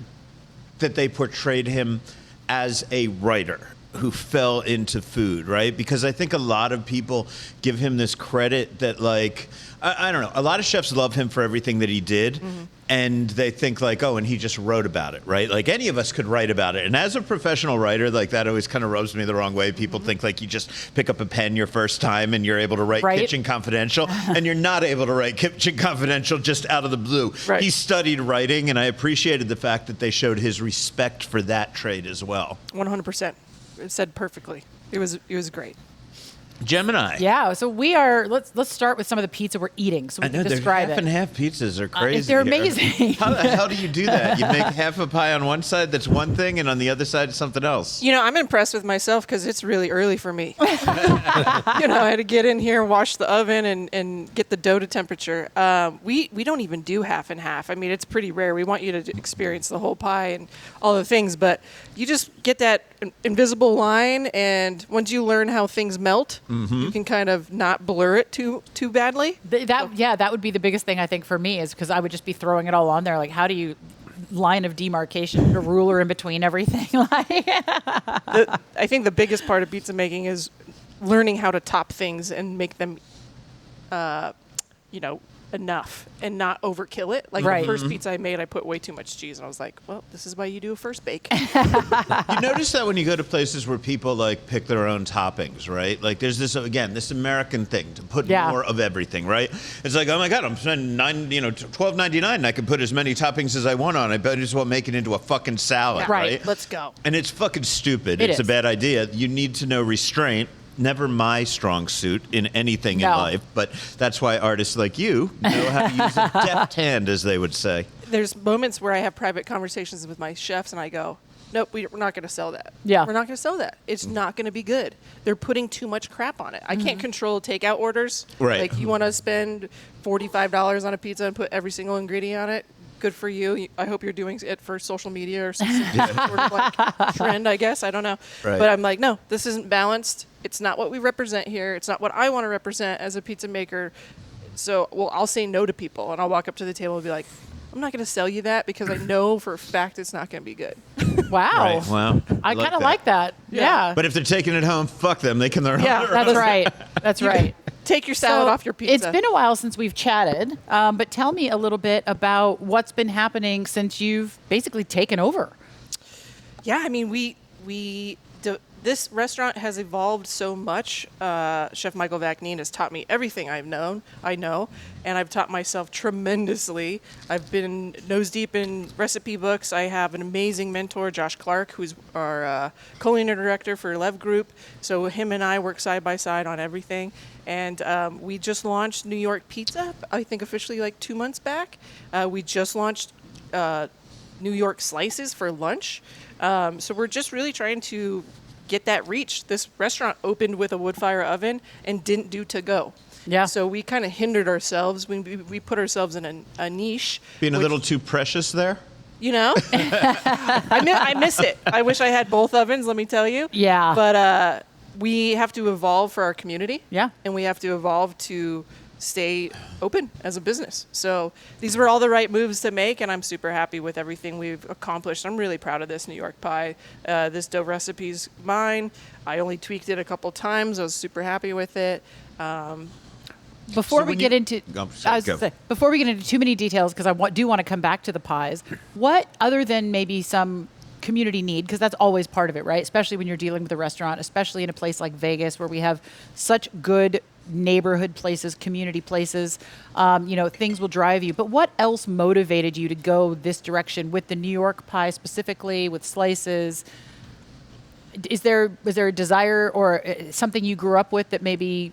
that they portrayed him as a writer who fell into food, right? Because I think a lot of people give him this credit that, like, I don't know, a lot of chefs love him for everything that he did, and they think like, oh, and he just wrote about it, right? Like, any of us could write about it. And as a professional writer, like, that always kind of rubs me the wrong way. People think like you just pick up a pen your first time and you're able to write Kitchen Confidential, and you're not able to write Kitchen Confidential just out of the blue. Right. He studied writing, and I appreciated the fact that they showed his respect for that trade as well. 100%. It said perfectly. It was great. Gemini. Yeah, so we are. Let's start with some of the pizza we're eating, so we I know can they're describe half it. and half pizzas are crazy. They're here. amazing. How the hell do you do that? You make half a pie on one side that's one thing, and on the other side it's something else. You know, I'm impressed with myself because it's really early for me. I had to get in here, wash the oven, and get the dough to temperature. We don't even do half and half. I mean, it's pretty rare. We want you to experience the whole pie and all the things, but you just get that invisible line, and once you learn how things melt, you can kind of not blur it too badly. That would be the biggest thing I think for me, is because I would just be throwing it all on there. Like, how do you line of demarcation, a ruler in between everything? I think the biggest part of pizza making is learning how to top things and make them, enough and not overkill it. Like the first pizza I made, I put way too much cheese, and I was like, well, this is why you do a first bake. You notice that when you go to places where people like pick their own toppings, right? Like there's this American thing to put more of everything, right? It's like, oh my God, I'm spending $12.99 and I can put as many toppings as I want on it, but I just won't make it into a fucking salad, right? Let's go. And it's fucking stupid. It It's is. a bad idea. You need to know restraint. never my strong suit in anything in No. life, but that's why artists like you know how to use a deft hand, as they would say. There's moments where I have private conversations with my chefs and I go, nope, we're not going to sell that. Yeah. We're not going to sell that. It's not going to be good. They're putting too much crap on it. I can't control takeout orders. Right. Like, you want to spend $45 on a pizza and put every single ingredient on it? Good for you. I hope you're doing it for social media or some sort of like trend, I guess. I don't know. Right. But I'm like, no, this isn't balanced. It's not what we represent here. It's not what I want to represent as a pizza maker. So, I'll say no to people, and I'll walk up to the table and be like, I'm not going to sell you that because I know for a fact it's not going to be good. Wow. Right. Well, I kind of like that. Yeah. But if they're taking it home, fuck them. They can learn. Yeah, That's right. That's right. Take your salad off your pizza. It's been a while since we've chatted, but tell me a little bit about what's been happening since you've basically taken over. Yeah, I mean, this restaurant has evolved so much. Chef Michael Vacnine has taught me everything I know, and I've taught myself tremendously. I've been nose deep in recipe books. I have an amazing mentor, Josh Clark, who's our culinary director for Lev Group. So him and I work side by side on everything. And we just launched New York Pizza, I think officially like 2 months back. We just launched New York Slices for lunch. So we're just really trying to get that reach. This restaurant opened with a wood fire oven and didn't do to go. Yeah. So we kind of hindered ourselves. We put ourselves in a niche. Being a little too precious there. You know? I miss it. I wish I had both ovens, let me tell you. Yeah. But we have to evolve for our community. Yeah. And we have to evolve to stay open as a business. So these were all the right moves to make, and I'm super happy with everything we've accomplished. I'm really proud of this New York pie. This dough recipe's mine. I only tweaked it a couple times. I was super happy with it. Before So we when get you- into, Oh, sorry, I was go. gonna say, before we get into too many details, because I do want to come back to the pies. What other than maybe some community need, because that's always part of it, right? Especially when you're dealing with a restaurant, especially in a place like Vegas where we have such good neighborhood places, community places. Things will drive you. But what else motivated you to go this direction with the New York pie specifically, with slices? Was there a desire or something you grew up with that maybe?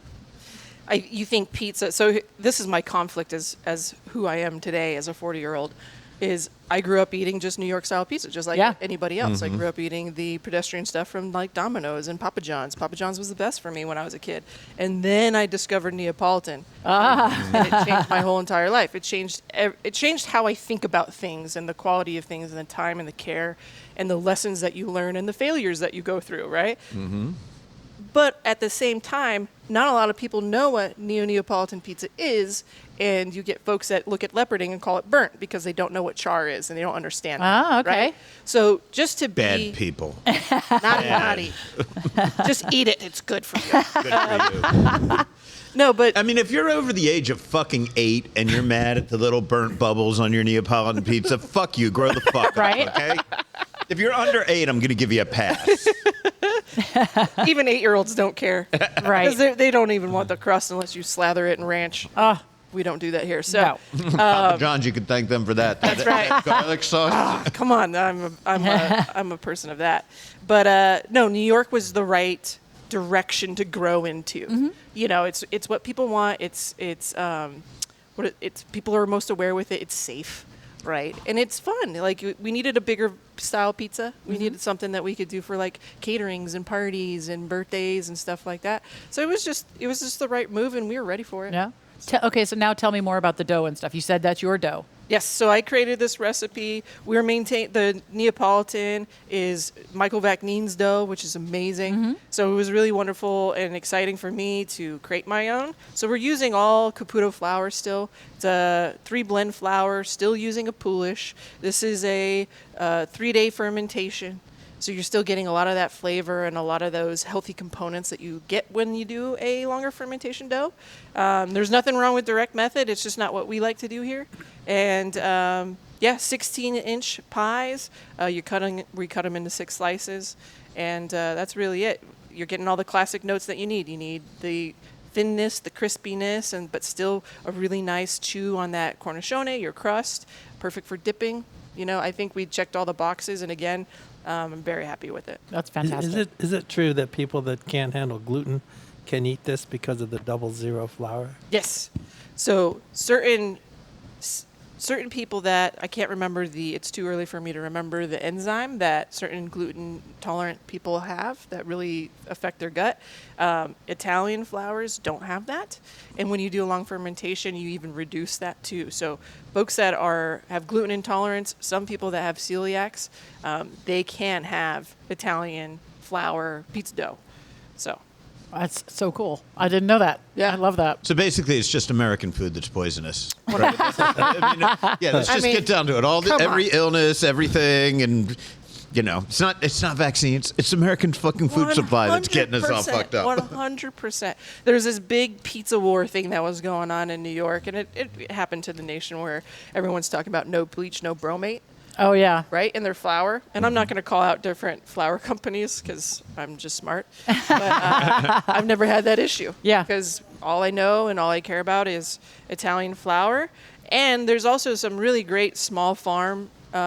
You think pizza? So this is my conflict as who I am today as a 40-year-old. Is I grew up eating just New York style pizza, just like anybody else. I grew up eating the pedestrian stuff from like Domino's and Papa John's. Papa John's was the best for me when I was a kid. And then I discovered Neapolitan. And it changed my whole entire life. It changed how I think about things and the quality of things and the time and the care and the lessons that you learn and the failures that you go through, right? Mm-hmm. But at the same time, not a lot of people know what Neapolitan pizza is, and you get folks that look at leoparding and call it burnt because they don't know what char is and they don't understand. Okay. Right? So just to Bad be people. naughty, just eat it. It's good for you. Good for you. No, but I mean, if you're over the age of fucking 8 and you're mad at the little burnt bubbles on your Neapolitan pizza, fuck you. Grow the fuck Right? up, okay? If you're under 8, I'm going to give you a pass. even 8-year-olds don't care. Right. Because they don't even want the crust unless you slather it in ranch. We don't do that here. So No. Papa John's, you could thank them for that. That's right. Garlic sauce. come on, I'm a person of that. But no, New York was the right direction to grow into. Mm-hmm. You know, it's what people want. It's people are most aware with it. It's safe, right? And it's fun. Like we needed a bigger style pizza. We needed something that we could do for like caterings and parties and birthdays and stuff like that. So it was just the right move, and we were ready for it. Yeah. Okay, so now tell me more about the dough and stuff. You said that's your dough. Yes, so I created this recipe. The Neapolitan is Michael Vacnine's dough, which is amazing. Mm-hmm. So it was really wonderful and exciting for me to create my own. So we're using all Caputo flour still. It's a 3-blend flour, still using a poolish. This is a 3-day fermentation. So you're still getting a lot of that flavor and a lot of those healthy components that you get when you do a longer fermentation dough. There's nothing wrong with direct method. It's just not what we like to do here. And 16-inch pies. We cut them into 6 slices, and that's really it. You're getting all the classic notes that you need. You need the thinness, the crispiness, but still a really nice chew on that cornicione, your crust. perfect for dipping. I think we checked all the boxes, and again, I'm very happy with it. That's fantastic. Is it true that people that can't handle gluten can eat this because of the 00 flour? Yes. So certain people that I can't remember it's too early for me to remember the enzyme that certain gluten tolerant people have that really affect their gut. Italian flours don't have that. And when you do a long fermentation, you even reduce that too. So folks that have gluten intolerance, some people that have celiacs, they can have Italian flour pizza dough. So. That's so cool. I didn't know that. Yeah. I love that. So basically, it's just American food that's poisonous. Right? Let's just get down to it. Every illness, everything, and it's not vaccines. It's American fucking food supply that's getting us all fucked up. 100%. There's this big pizza war thing that was going on in New York, and it happened to the nation where everyone's talking about no bleach, no bromate. Oh, yeah. Right? In their flour. And I'm not going to call out different flour companies because I'm just smart. But I've never had that issue. Yeah. Because all I know and all I care about is Italian flour. And there's also some really great small farm, what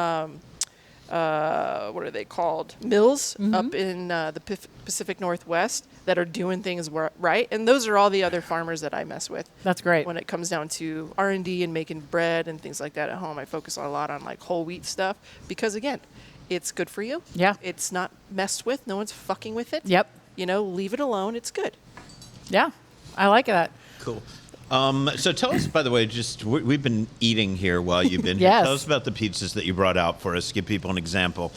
are they called? Mills up in the Pacific Northwest that are doing things right. And those are all the other farmers that I mess with. That's great. When it comes down to R&D and making bread and things like that at home, I focus a lot on like whole wheat stuff because, again, it's good for you. Yeah. It's not messed with. No one's fucking with it. Yep. Leave it alone. It's good. Yeah. I like that. Cool. So tell us, by the way, we've been eating here while you've been Yes. here. Tell us about the pizzas that you brought out for us. Give people an example.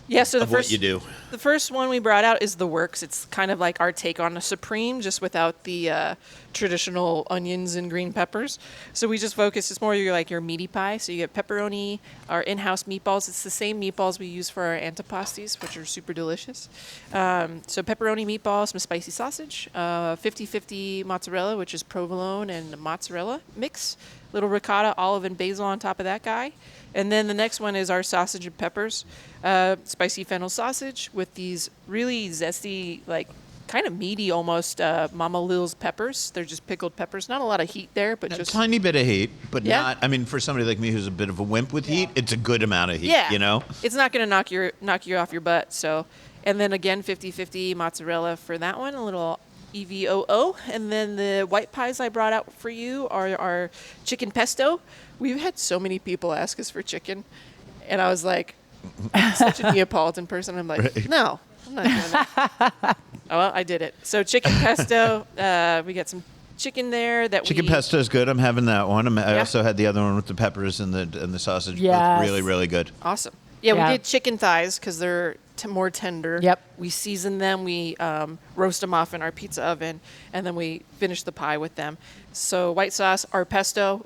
Yeah, so what you do. The first one we brought out is the Works. It's kind of like our take on a Supreme, just without the traditional onions and green peppers. So we just focus. It's more your meaty pie. So you get pepperoni, our in-house meatballs. It's the same meatballs we use for our antipasties, which are super delicious. So pepperoni meatballs, some spicy sausage, 50-50 mozzarella, which is provolone and mozzarella mix, little ricotta, olive, and basil on top of that guy. And then the next one is our sausage and peppers, spicy fennel sausage with these really zesty, kind of meaty almost Mama Lil's peppers. They're just pickled peppers. Not a lot of heat there, but just a tiny bit of heat, but Yeah. not. I mean, for somebody like me who's a bit of a wimp with heat, it's a good amount of heat. yeah. It's not going to knock you off your butt. So, and then again 50-50 mozzarella for that one, a little EVOO. And then the white pies I brought out for you are our chicken pesto. We've had so many people ask us for chicken, and I was like, I'm such a Neapolitan person. I'm like, no, I'm not doing that. Oh, well, I did it. So chicken pesto, we got some chicken there. Chicken pesto is good. I'm having that one. I also had the other one with the peppers and the sausage. Yes. Both really, really good. Awesome. Yeah, Yeah. we did chicken thighs because they're more tender. Yep. We season them. We roast them off in our pizza oven, and then we finish the pie with them. So white sauce, our pesto.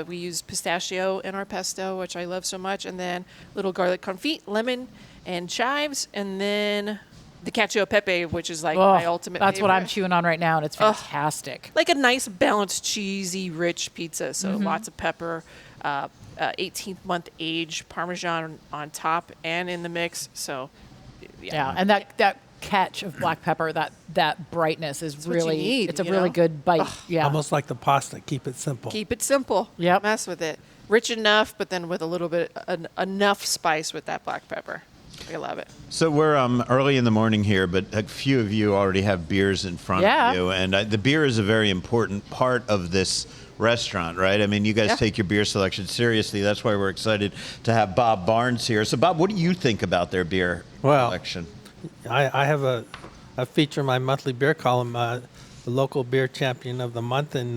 We use pistachio in our pesto, which I love so much, and then little garlic confit, lemon, and chives, and then the cacio e pepe, which is my ultimate That's what I'm favorite. chewing on right now, and it's fantastic. Like a nice, balanced, cheesy, rich pizza. So lots of pepper, 18th-month age Parmesan on top and in the mix. So, Yeah, and that catch of black pepper, that brightness is what you really, need, it's a really good bite. Yeah. Almost like the pasta. Keep it simple. keep it simple. Yep. Mess with it. Rich enough, but then with a little bit, enough spice with that black pepper. I love it. So we're early in the morning here, but a few of you already have beers in front of you, and the beer is a very important part of this restaurant, right? I mean, you guys take your beer selection seriously. That's why we're excited to have Bob Barnes here. So, Bob, what do you think about their beer selection? I have a feature in my monthly beer column, the local beer champion of the month, and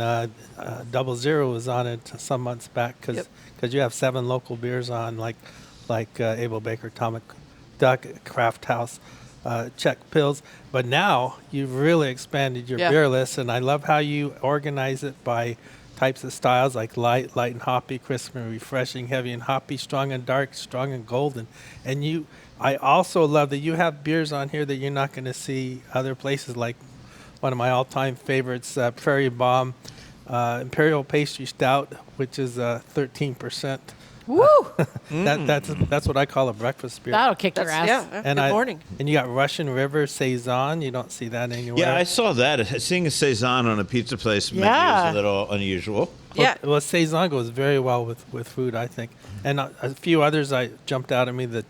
00 was on it some months back because you have 7 local beers on, like Abel Baker, Atomic Duck, Craft House, Czech Pills. But now you've really expanded your beer list, and I love how you organize it by types of styles, like light and hoppy, crisp and refreshing, heavy and hoppy, strong and dark, strong and golden. And I also love that you have beers on here that you're not going to see other places, like one of my all-time favorites, Prairie Bomb Imperial Pastry Stout, which is 13%. Woo! That's what I call a breakfast beer. That'll kick your ass. Yeah. And Good morning. And you got Russian River Saison. You don't see that anywhere. Yeah, I saw that. Seeing a Saison on a pizza place maybe is a little unusual. Yeah. Well, Saison goes very well with food, I think. And a few others I jumped out at me that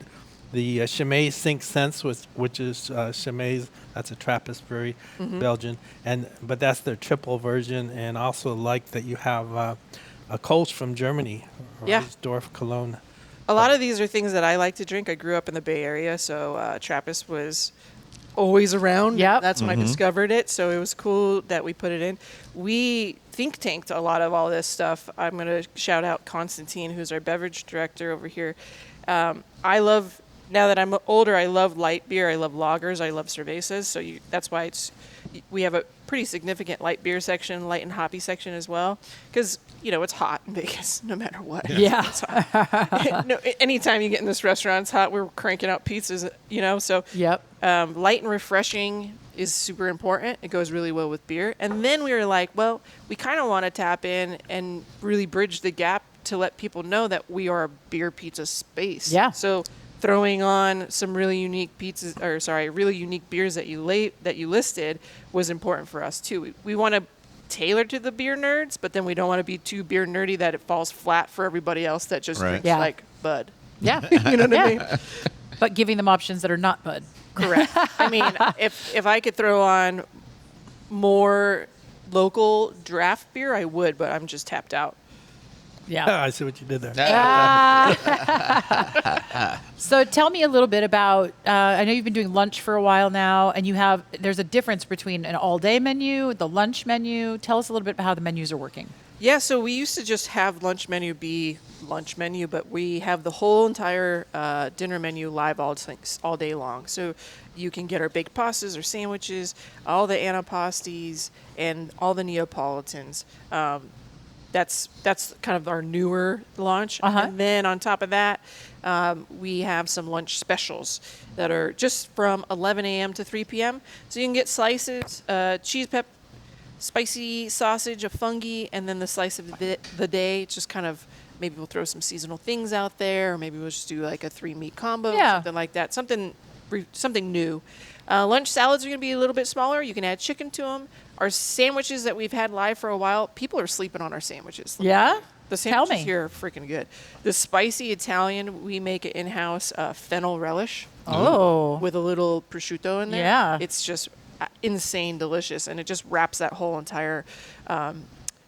the Chimay Cinq Cents, which is Chimay's, that's a Trappist brewery, Belgian, but that's their triple version. And also like that you have a Kolsch from Germany, Yeah. Dorf Cologne. A lot of these are things that I like to drink. I grew up in the Bay Area, so Trappist was always around. Yep. That's when I discovered it, so it was cool that we put it in. We think tanked a lot of all this stuff. I'm going to shout out Constantine, who's our beverage director over here. Now that I'm older, I love light beer. I love lagers. I love cervezas. So that's why we have a pretty significant light beer section, light and hoppy section as well. Because, it's hot in Vegas no matter what. Yeah. It's hot. No, anytime you get in this restaurant, it's hot. We're cranking out pizzas, So Yep. light and refreshing is super important. It goes really well with beer. And then we were like, well, we kind of want to tap in and really bridge the gap to let people know that we are a beer pizza space. Yeah. So throwing on some really unique really unique beers that you listed was important for us too. We want to tailor to the beer nerds, but then we don't want to be too beer nerdy that it falls flat for everybody else that just drinks Yeah. like Bud. Yeah. You know what I mean? But giving them options that are not Bud. Correct. I mean, if I could throw on more local draft beer, I would, but I'm just tapped out. Yeah. I see what you did there. So tell me a little bit about, I know you've been doing lunch for a while now, and there's a difference between an all-day menu, the lunch menu. Tell us a little bit about how the menus are working. Yeah, so we used to just have lunch menu be lunch menu, but we have the whole entire dinner menu live all day long. So you can get our baked pastas or sandwiches, all the antipasties, and all the Neapolitans. That's kind of our newer launch. And then on top of that, we have some lunch specials that are just from 11 a.m. to 3 p.m. So you can get slices, cheese pep, spicy sausage, a fungi, and then the slice of the day. It's just kind of, maybe we'll throw some seasonal things out there, or maybe we'll just do like a 3-meat combo, or something like that. Something new. Lunch salads are going to be a little bit smaller. You can add chicken to them. Our sandwiches that we've had live for a while, people are sleeping on our sandwiches. Yeah? The Tell sandwiches me. here are freaking good. The spicy Italian, we make it in-house fennel relish. Oh. With a little prosciutto in there. Yeah. It's just insane delicious, and it just wraps that whole entire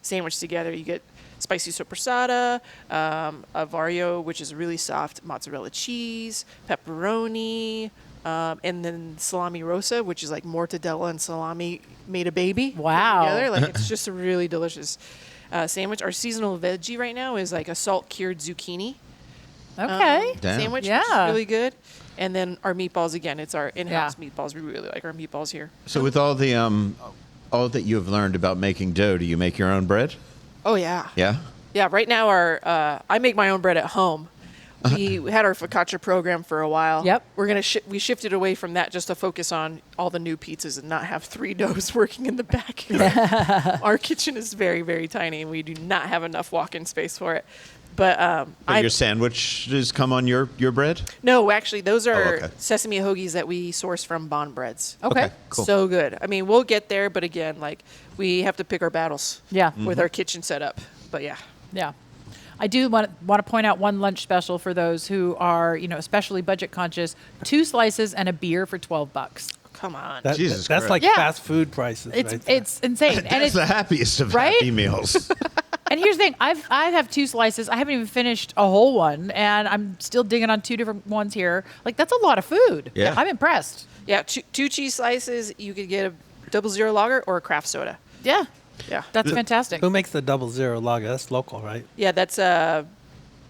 sandwich together. You get spicy sopressata, a vario, which is really soft mozzarella cheese, pepperoni, and then salami rosa, which is like mortadella and salami made a baby. Wow. Together. Like, it's just a really delicious sandwich. Our seasonal veggie right now is like a salt cured zucchini Okay. Damn. sandwich, which Yeah. is really good. And then our meatballs, again, it's our in-house meatballs. We really like our meatballs here. So with all the all that you have learned about making dough, do you make your own bread? Oh, yeah. Yeah. Yeah, right now I make my own bread at home. We had our focaccia program for a while. Yep. We're gonna we shifted away from that just to focus on all the new pizzas and not have 3 doughs working in the back. Our kitchen is very, very tiny, and we do not have enough walk-in space for it. But Your sandwiches come on your bread? no, actually, those are okay. sesame hoagies that we source from Bond Breads. Okay. Cool. So good. I mean, we'll get there, but again, like, we have to pick our battles. Yeah. With our kitchen setup. But yeah. Yeah. I do want to point out one lunch special for those who are, especially budget conscious. 2 slices and a beer for $12. Come on. Jesus That's Christ. like Yeah. fast food prices. It's right there. it's insane. And That's it's the happiest of Right? happy meals. And here's the thing, I have 2 slices. I haven't even finished a whole one, and I'm still digging on 2 different ones here. Like, that's a lot of food. Yeah. I'm impressed. Yeah, 2 cheese slices. You could get a 00 lager or a craft soda. Yeah. Yeah. That's fantastic. Who makes the 00 lager? That's local, right? Yeah, that's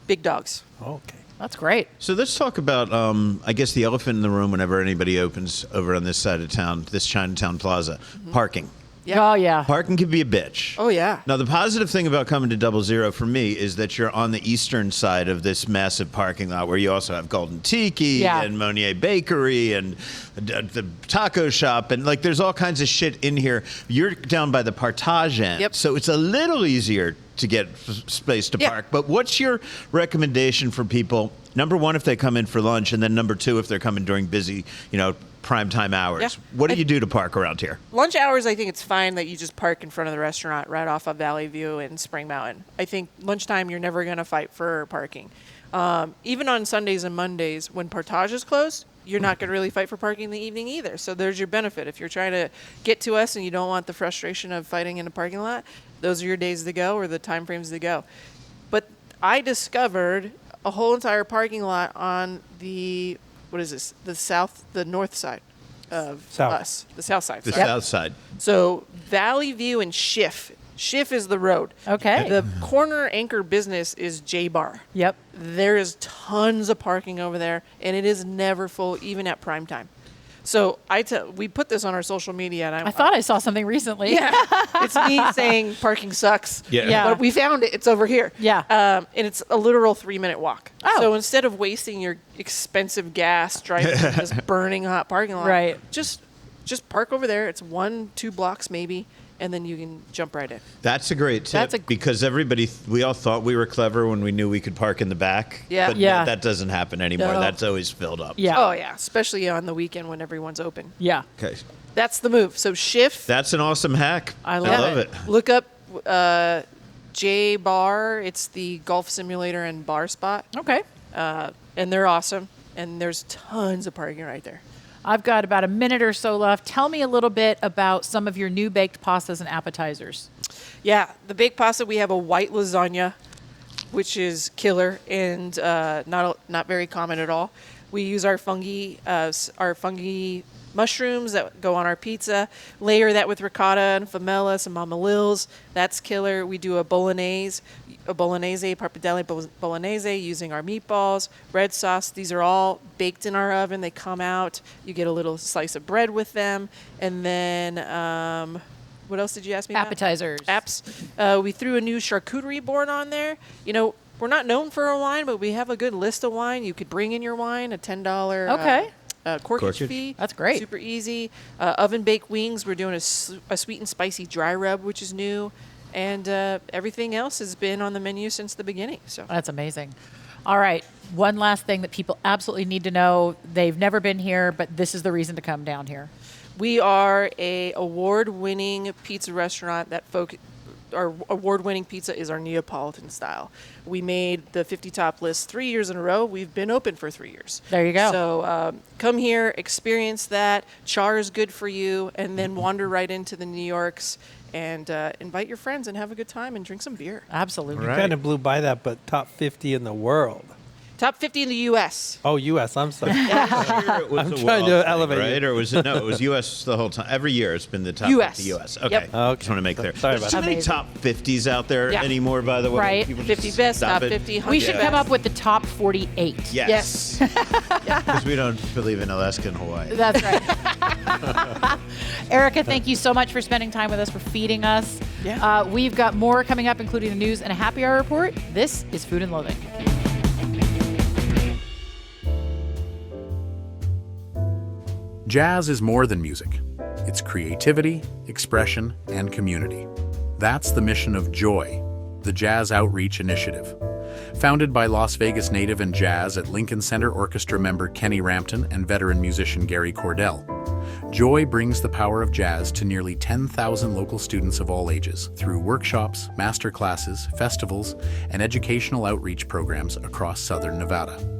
Big Dogs. Okay. That's great. So let's talk about, I guess, the elephant in the room whenever anybody opens over on this side of town, this Chinatown Plaza, parking. Yeah. Oh, yeah. Parking can be a bitch. Oh, yeah. Now, the positive thing about coming to 00 for me is that you're on the eastern side of this massive parking lot where you also have Golden Tiki Yeah. and Monier Bakery and the taco shop. And, like, there's all kinds of shit in here. You're down by the Partage end. Yep. So it's a little easier to get space to Yeah. park. But what's your recommendation for people? Number one, if they come in for lunch, and then number 2, if they're coming during busy, primetime hours. Yeah. What do you do to park around here? Lunch hours, I think it's fine that you just park in front of the restaurant right off of Valley View and Spring Mountain. I think lunchtime, you're never going to fight for parking. Even on Sundays and Mondays, when Portage is closed, you're not going to really fight for parking in the evening either. So there's your benefit. If you're trying to get to us and you don't want the frustration of fighting in a parking lot, those are your days to go or the time frames to go. But I discovered a whole entire parking lot on the, what is this? The north side of us. The south side. The sorry. south side. So Valley View and Schiff. Schiff is the road. Okay. The corner anchor business is J Bar. Yep. There is tons of parking over there, and it is never full, even at prime time. So we put this on our social media, and I thought I saw something recently. yeah, it's me saying parking sucks. Yeah. But we found it. It's over here. Yeah. And it's a literal 3-minute walk. Oh. So instead of wasting your expensive gas driving through this burning hot parking lot, Right. just park over there. It's 1-2 blocks maybe, and then you can jump right in. That's a great tip because we all thought we were clever when we knew we could park in the back. Yeah. But Yeah. that doesn't happen anymore. No. That's always filled up. Yeah. Oh yeah, especially on the weekend when everyone's open. Yeah. Okay. That's the move. So Schiff. That's an awesome hack. I love it. Look up J Bar. It's the golf simulator and bar spot, Okay. and they're awesome. And there's tons of parking right there. I've got about a minute or so left. Tell me a little bit about some of your new baked pastas and appetizers. Yeah, the baked pasta, we have a white lasagna, which is killer and not very common at all. We use our fungi mushrooms that go on our pizza, layer that with ricotta and famella, some mama lils. That's killer. We do a bolognese, pappardelle bolognese using our meatballs, red sauce. These are all baked in our oven. They come out. You get a little slice of bread with them. And then, what else did you ask me about? Appetizers. Apps. We threw a new charcuterie board on there. You know, we're not known for our wine, but we have a good list of wine. You could bring in your wine, a $10 Okay. corkage fee. That's great. Super easy. Oven baked wings. We're doing a sweet and spicy dry rub, which is new. And everything else has been on the menu since the beginning. So That's amazing. All right. One last thing that people absolutely need to know. They've never been here, but this is the reason to come down here. we are a award-winning pizza restaurant that our award-winning pizza is our Neapolitan style. We made the 50 top list 3 years in a row. We've been open for 3 years. There you go. So come here, experience that. Char is good for you, and then wander right into the New Yorks and invite your friends and have a good time and drink some beer. Absolutely. Right. Kind of blew by that, but top 50 in the world. Top 50 in the U.S. Oh, U.S. I'm sorry. I'm trying to elevate it. right? Or was it? No, it was U.S. the whole time. Every year, it's been the top US. 50 U.S. Okay, Yep. Okay. just want to make clear. Sorry There's about too many Amazing. top 50s out there Yeah. anymore. By the way, Right. People 50 just best, stop top it. 50, 100 We should best. come up with the top 48. Yes, because we don't believe in Alaska and Hawaii. That's right. Erica, thank you so much for spending time with us, for feeding us. Yeah. We've got more coming up, including the news and a happy hour report. This is Food and Loathing. Jazz is more than music. It's creativity, expression, and community. That's the mission of JOY, the Jazz Outreach Initiative. Founded by Las Vegas native and jazz at Lincoln Center Orchestra member Kenny Rampton and veteran musician Gary Cordell, JOY brings the power of jazz to nearly 10,000 local students of all ages through workshops, master classes, festivals, and educational outreach programs across Southern Nevada.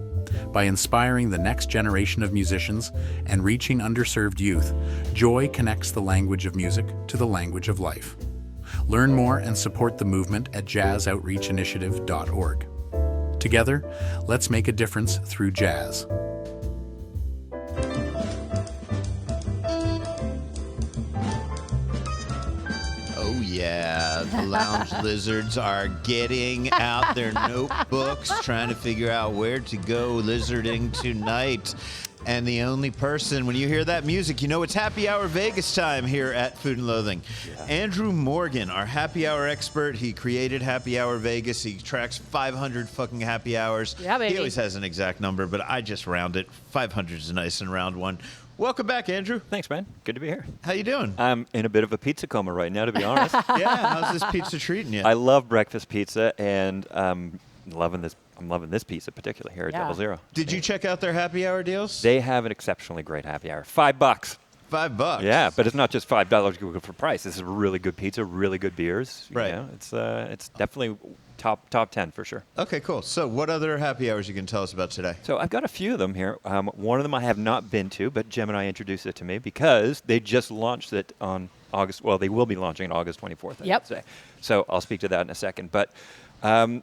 By inspiring the next generation of musicians and reaching underserved youth, JOY connects the language of music to the language of life. Learn more and support the movement at jazzoutreachinitiative.org. Together, let's make a difference through jazz. Oh yeah, the lounge lizards are getting out their notebooks, trying to figure out where to go lizarding tonight. And the only person, when you hear that music, you know it's Happy Hour Vegas time here at Food and Loathing. Yeah. Andrew Morgan, our happy hour expert, he created Happy Hour Vegas. He tracks 500 fucking happy hours. Yeah, baby. He always has an exact number, but I just round it. 500 is a nice and round one. Welcome back, Andrew. Thanks, man. Good to be here. How you doing? I'm in a bit of a pizza coma right now, to be honest. Yeah, how's this pizza treating you? I love breakfast pizza, and loving this I'm loving this pizza particularly here at Yeah. 00. Did you check out their happy hour deals? They have an exceptionally great happy hour. $5. $5. Yeah, but it's not just $5 for price. This is really good pizza, really good beers. You Right. know, it's definitely top 10 for sure. Okay, cool. So what other happy hours you can tell us about today? So I've got a few of them here. One of them I have not been to, but Gemini introduced it to me because they just launched it on August. Well, they will be launching it August 24th. I should say. So I'll speak to that in a second. But I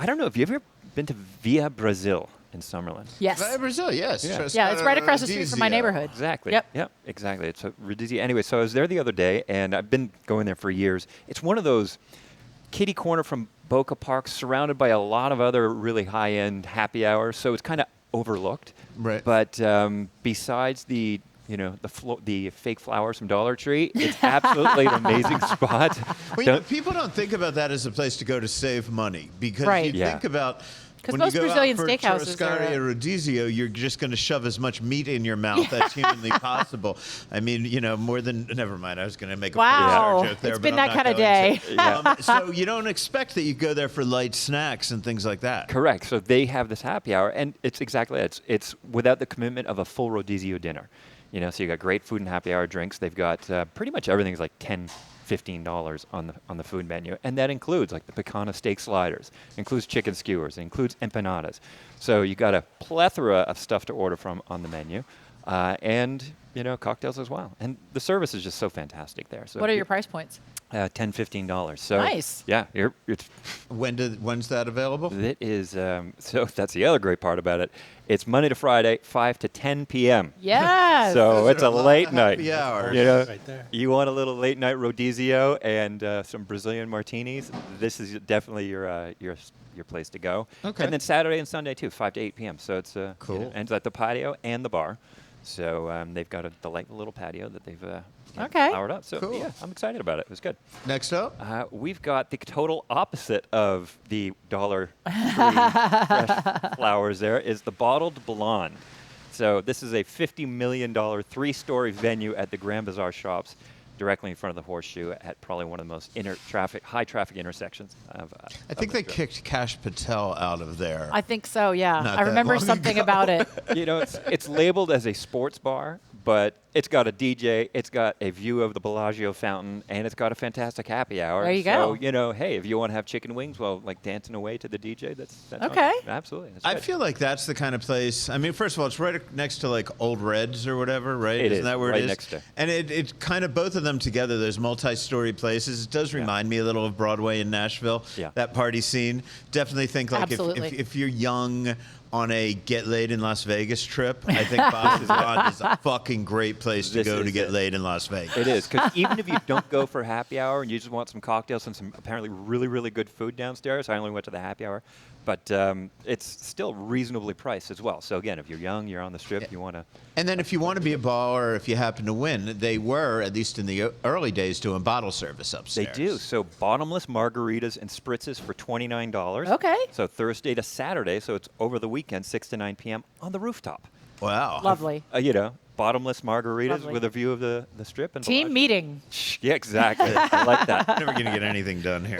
don't know. Have you ever been to Via Brazil in Summerlin? Yes. Brazil, yes. Yeah, it's right across the street from my neighborhood. Exactly. Yep. Exactly. It's Rodizio. Anyway, so I was there the other day, and I've been going there for years. It's one of those kitty corner from Boca Park, surrounded by a lot of other really high-end happy hours. So it's kind of overlooked. Right. But besides the the fake flowers from Dollar Tree, it's absolutely an amazing spot. Well, people don't think about that as a place to go to save money because Right. you think about 'Cause when most you go Brazilian out for steakhouses are- Piearski or Rodizio, you're just going to shove as much meat in your mouth as humanly possible. I mean, more than. Never mind. I was going to make a Wow. joke there, It's but been I'm that not kind of going to. day. So you don't expect that you go there for light snacks and things like that. Correct. So they have this happy hour, and it's exactly that. It's without the commitment of a full Rodizio dinner. So you got great food and happy hour drinks. They've got pretty much everything's like $10-15 on the food menu, and that includes like the picana steak sliders, includes chicken skewers, includes empanadas. So you got a plethora of stuff to order from on the menu, and cocktails as well. And the service is just so fantastic there. So What are your price points? $10-15. So Nice. Yeah, it's When's that available? it is. So that's the other great part about it. It's Monday to Friday, 5 to 10 p.m. Yes. So Those it's are a a lot late of night. happy hours. Right there. You want a little late night Rodizio and some Brazilian martinis. This is definitely your place to go. Okay. And then Saturday and Sunday too, 5 to 8 p.m. So it's Cool. and it's at the patio and the bar. So they've got a delightful little patio that they've Okay. flowered up. So Cool. yeah, I'm excited about it. It was good. Next up. We've got the total opposite of the Dollar Tree fresh flowers. There is the Bottled Blonde. So this is a $50 million 3-story venue at the Grand Bazaar Shops, directly in front of the Horseshoe at probably one of the most high traffic intersections of. I think they kicked Cash Patel out of there. I think so, yeah. Not I that remember long something ago. about it. It's labeled as a sports bar, but it's got a DJ, it's got a view of the Bellagio fountain, and it's got a fantastic happy hour. There you go. So, hey, if you want to have chicken wings while like dancing away to the DJ, that's Okay. Absolutely. That's I good. feel like that's the kind of place. I mean, first of all, it's right next to like Old Reds or whatever, right? It Isn't is, that where right it is? next to. And it kind of both of them together. There's multi-story places. It does remind me a little of Broadway in Nashville. Yeah. That party scene. Definitely think like Absolutely. if you're young on a get laid in Las Vegas trip, I think Boston's Blonde is a fucking great place to This go to is get it. laid in Las Vegas. It is, because even if you don't go for happy hour and you just want some cocktails and some apparently really, really good food downstairs, I only went to the happy hour, but it's still reasonably priced as well. So again, if you're young, you're on the strip, you want to... And then if you want to be a baller, if you happen to win, they were, at least in the early days, doing bottle service They upstairs. do. So bottomless margaritas and spritzes for $29. Okay. So Thursday to Saturday, so it's over the weekend, 6 to 9 p.m. on the rooftop. Wow. Lovely. Bottomless margaritas Lovely. with a view of the strip. And Team Bellagio. meeting. Yeah, exactly. I like that. Never going to get anything done here.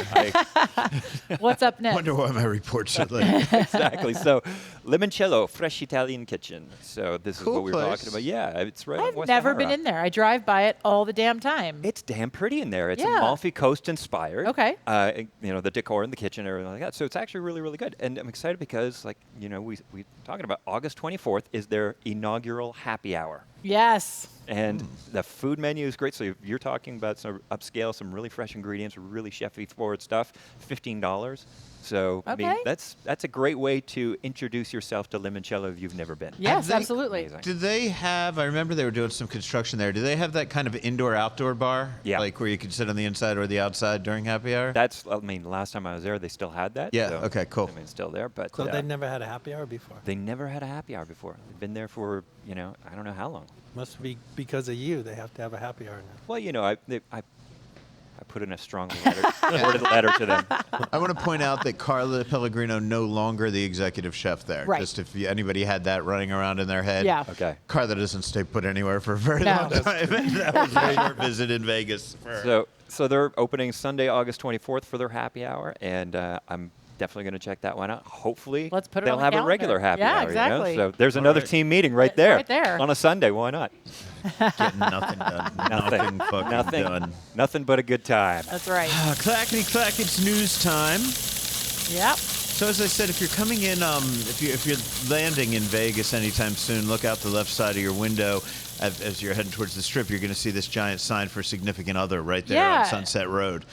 What's up next? Wonder why my reports are late. Exactly. So, Limoncello, Fresh Italian Kitchen. So this Cool is what we were place. talking about. Yeah, it's right on I've West never Sahara. been in there. I drive by it all the damn time. It's damn pretty in there. It's Yeah. Amalfi Coast inspired. Okay. The decor in the kitchen and everything like that. So it's actually really, really good. And I'm excited because, we talking about August 24th is their inaugural happy hour. Yes. And the food menu is great. So if you're talking about some upscale, some really fresh ingredients, really chef-y forward stuff, $15. So I mean, Okay. that's a great way to introduce yourself to limoncello if you've never been. Yes, they- absolutely. Amazing. Do they have, I remember they were doing some construction there. Do they have that kind of indoor-outdoor bar? Yeah. Like where you can sit on the inside or the outside during happy hour? Last time I was there, they still had that. Yeah, so, okay, cool. I mean, it's still there, but So they've never had a happy hour before. they never had a happy hour before. They've been there for, I don't know how long. Must be because of you. They have to have a happy hour now. Well, I put in a strong worded letter to them. I want to point out that Carla Pellegrino no longer the executive chef there. Right. Just if anybody had that running around in their head. Yeah. Okay. Carla doesn't stay put anywhere for a very No. long time. And that was a short visit in Vegas for her. So they're opening Sunday, August 24th for their happy hour, and I'm definitely going to check that one out. Hopefully, Let's put it they'll on the have a calendar. regular happy Yeah, hour. exactly. You know? So there's another right. team meeting right there. Right there. On a Sunday. Why not? Getting nothing done. Nothing fucking done. Nothing but a good time. That's right. Clackety clack, it's news time. Yep. So as I said, if you're coming in, if you're landing in Vegas anytime soon, look out the left side of your window. As you're heading towards the Strip, you're going to see this giant sign for significant other right there on Sunset Road.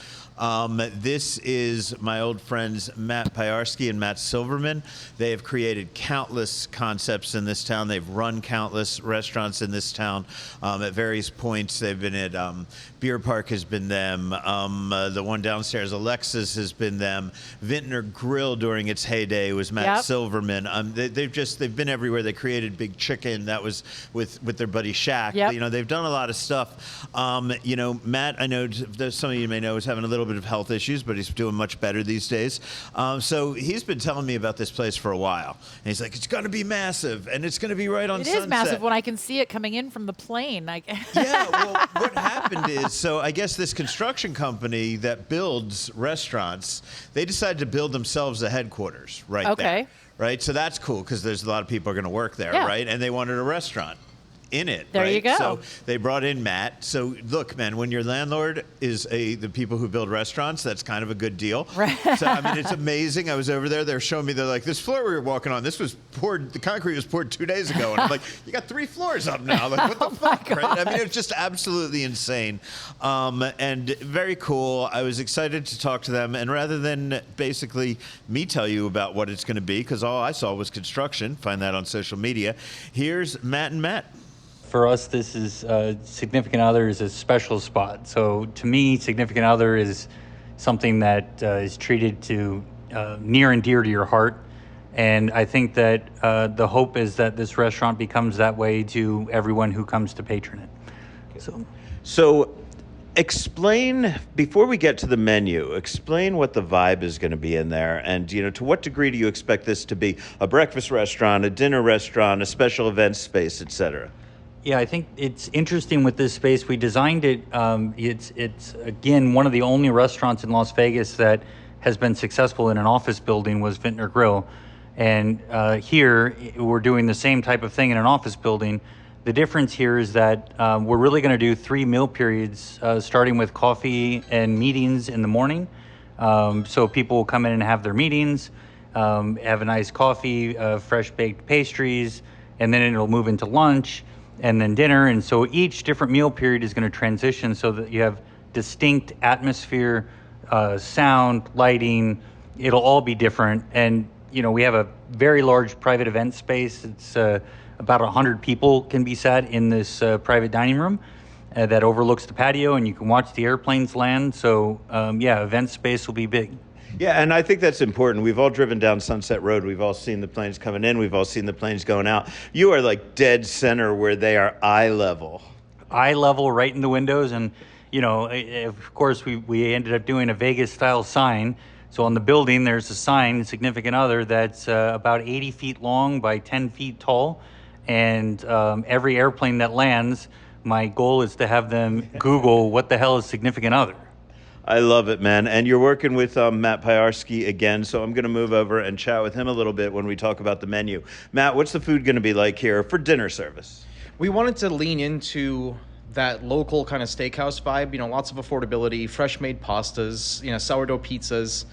This is my old friends Matt Piearski and Matt Silverman. They have created countless concepts in this town. They've run countless restaurants in this town at various points. They've been at Beer Park has been them. The one downstairs, Alexis, has been them. Vintner Grill during its heyday was Matt Silverman. They've been everywhere. They created Big Chicken. That was with their buddy Shaq. Yep. You know, they've done a lot of stuff. You know, Matt, I know some of you may know, is having a little bit of health issues, but he's doing much better these days. So he's been telling me about this place for a while. And he's like, it's going to be massive, and it's going to be right on Sunset. It is massive when I can see it coming in from the plane. Yeah, well, what happened is, so I guess this construction company that builds restaurants, they decided to build themselves a headquarters right there. Right? So that's cool because there's a lot of people are going to work there, right? And they wanted a restaurant in it. There you go. So they brought in Matt. So look, man, when your landlord is the people who build restaurants, that's kind of a good deal. Right. So I mean, it's amazing. I was over there. They're showing me. They're like, this floor we were walking on. This was poured. The concrete was poured 2 days ago, and I'm like, you got 3 floors up now. Like, what the fuck? Right? I mean, it's just absolutely insane, and very cool. I was excited to talk to them, and rather than basically me tell you about what it's going to be, because all I saw was construction. Find that on social media. Here's Matt and Matt. For us, this is significant other is a special spot. So to me, significant other is something that is treated to near and dear to your heart. And I think that the hope is that this restaurant becomes that way to everyone who comes to patron it. So explain, before we get to the menu, explain what the vibe is going to be in there. And, you know, to what degree do you expect this to be a breakfast restaurant, a dinner restaurant, a special event space, et cetera? Yeah, I think it's interesting with this space. We designed it. It's again one of the only restaurants in Las Vegas that has been successful in an office building was Vintner Grill, and here we're doing the same type of thing in an office building. The difference here is that we're really going to do 3 meal periods, starting with coffee and meetings in the morning. So people will come in and have their meetings, have a nice coffee, fresh baked pastries, and then it'll move into lunch. And then dinner, and so each different meal period is going to transition so that you have distinct atmosphere, sound, lighting. It'll all be different, and you know we have a very large private event space. It's about 100 people can be sat in this private dining room that overlooks the patio, and you can watch the airplanes land. So yeah, event space will be big. Yeah, and I think that's important. We've all driven down Sunset Road. We've all seen the planes coming in. We've all seen the planes going out. You are like dead center where they are eye level. Eye level right in the windows. And, you know, of course, we ended up doing a Vegas-style sign. So on the building, there's a sign, significant other, that's about 80 feet long by 10 feet tall. And every airplane that lands, my goal is to have them Google what the hell is significant other. I love it, man. And you're working with Matt Piearski again, so I'm going to move over and chat with him a little bit when we talk about the menu. Matt, what's the food going to be like here for dinner service? We wanted to lean into that local kind of steakhouse vibe, you know, lots of affordability, fresh made pastas, you know, sourdough pizzas.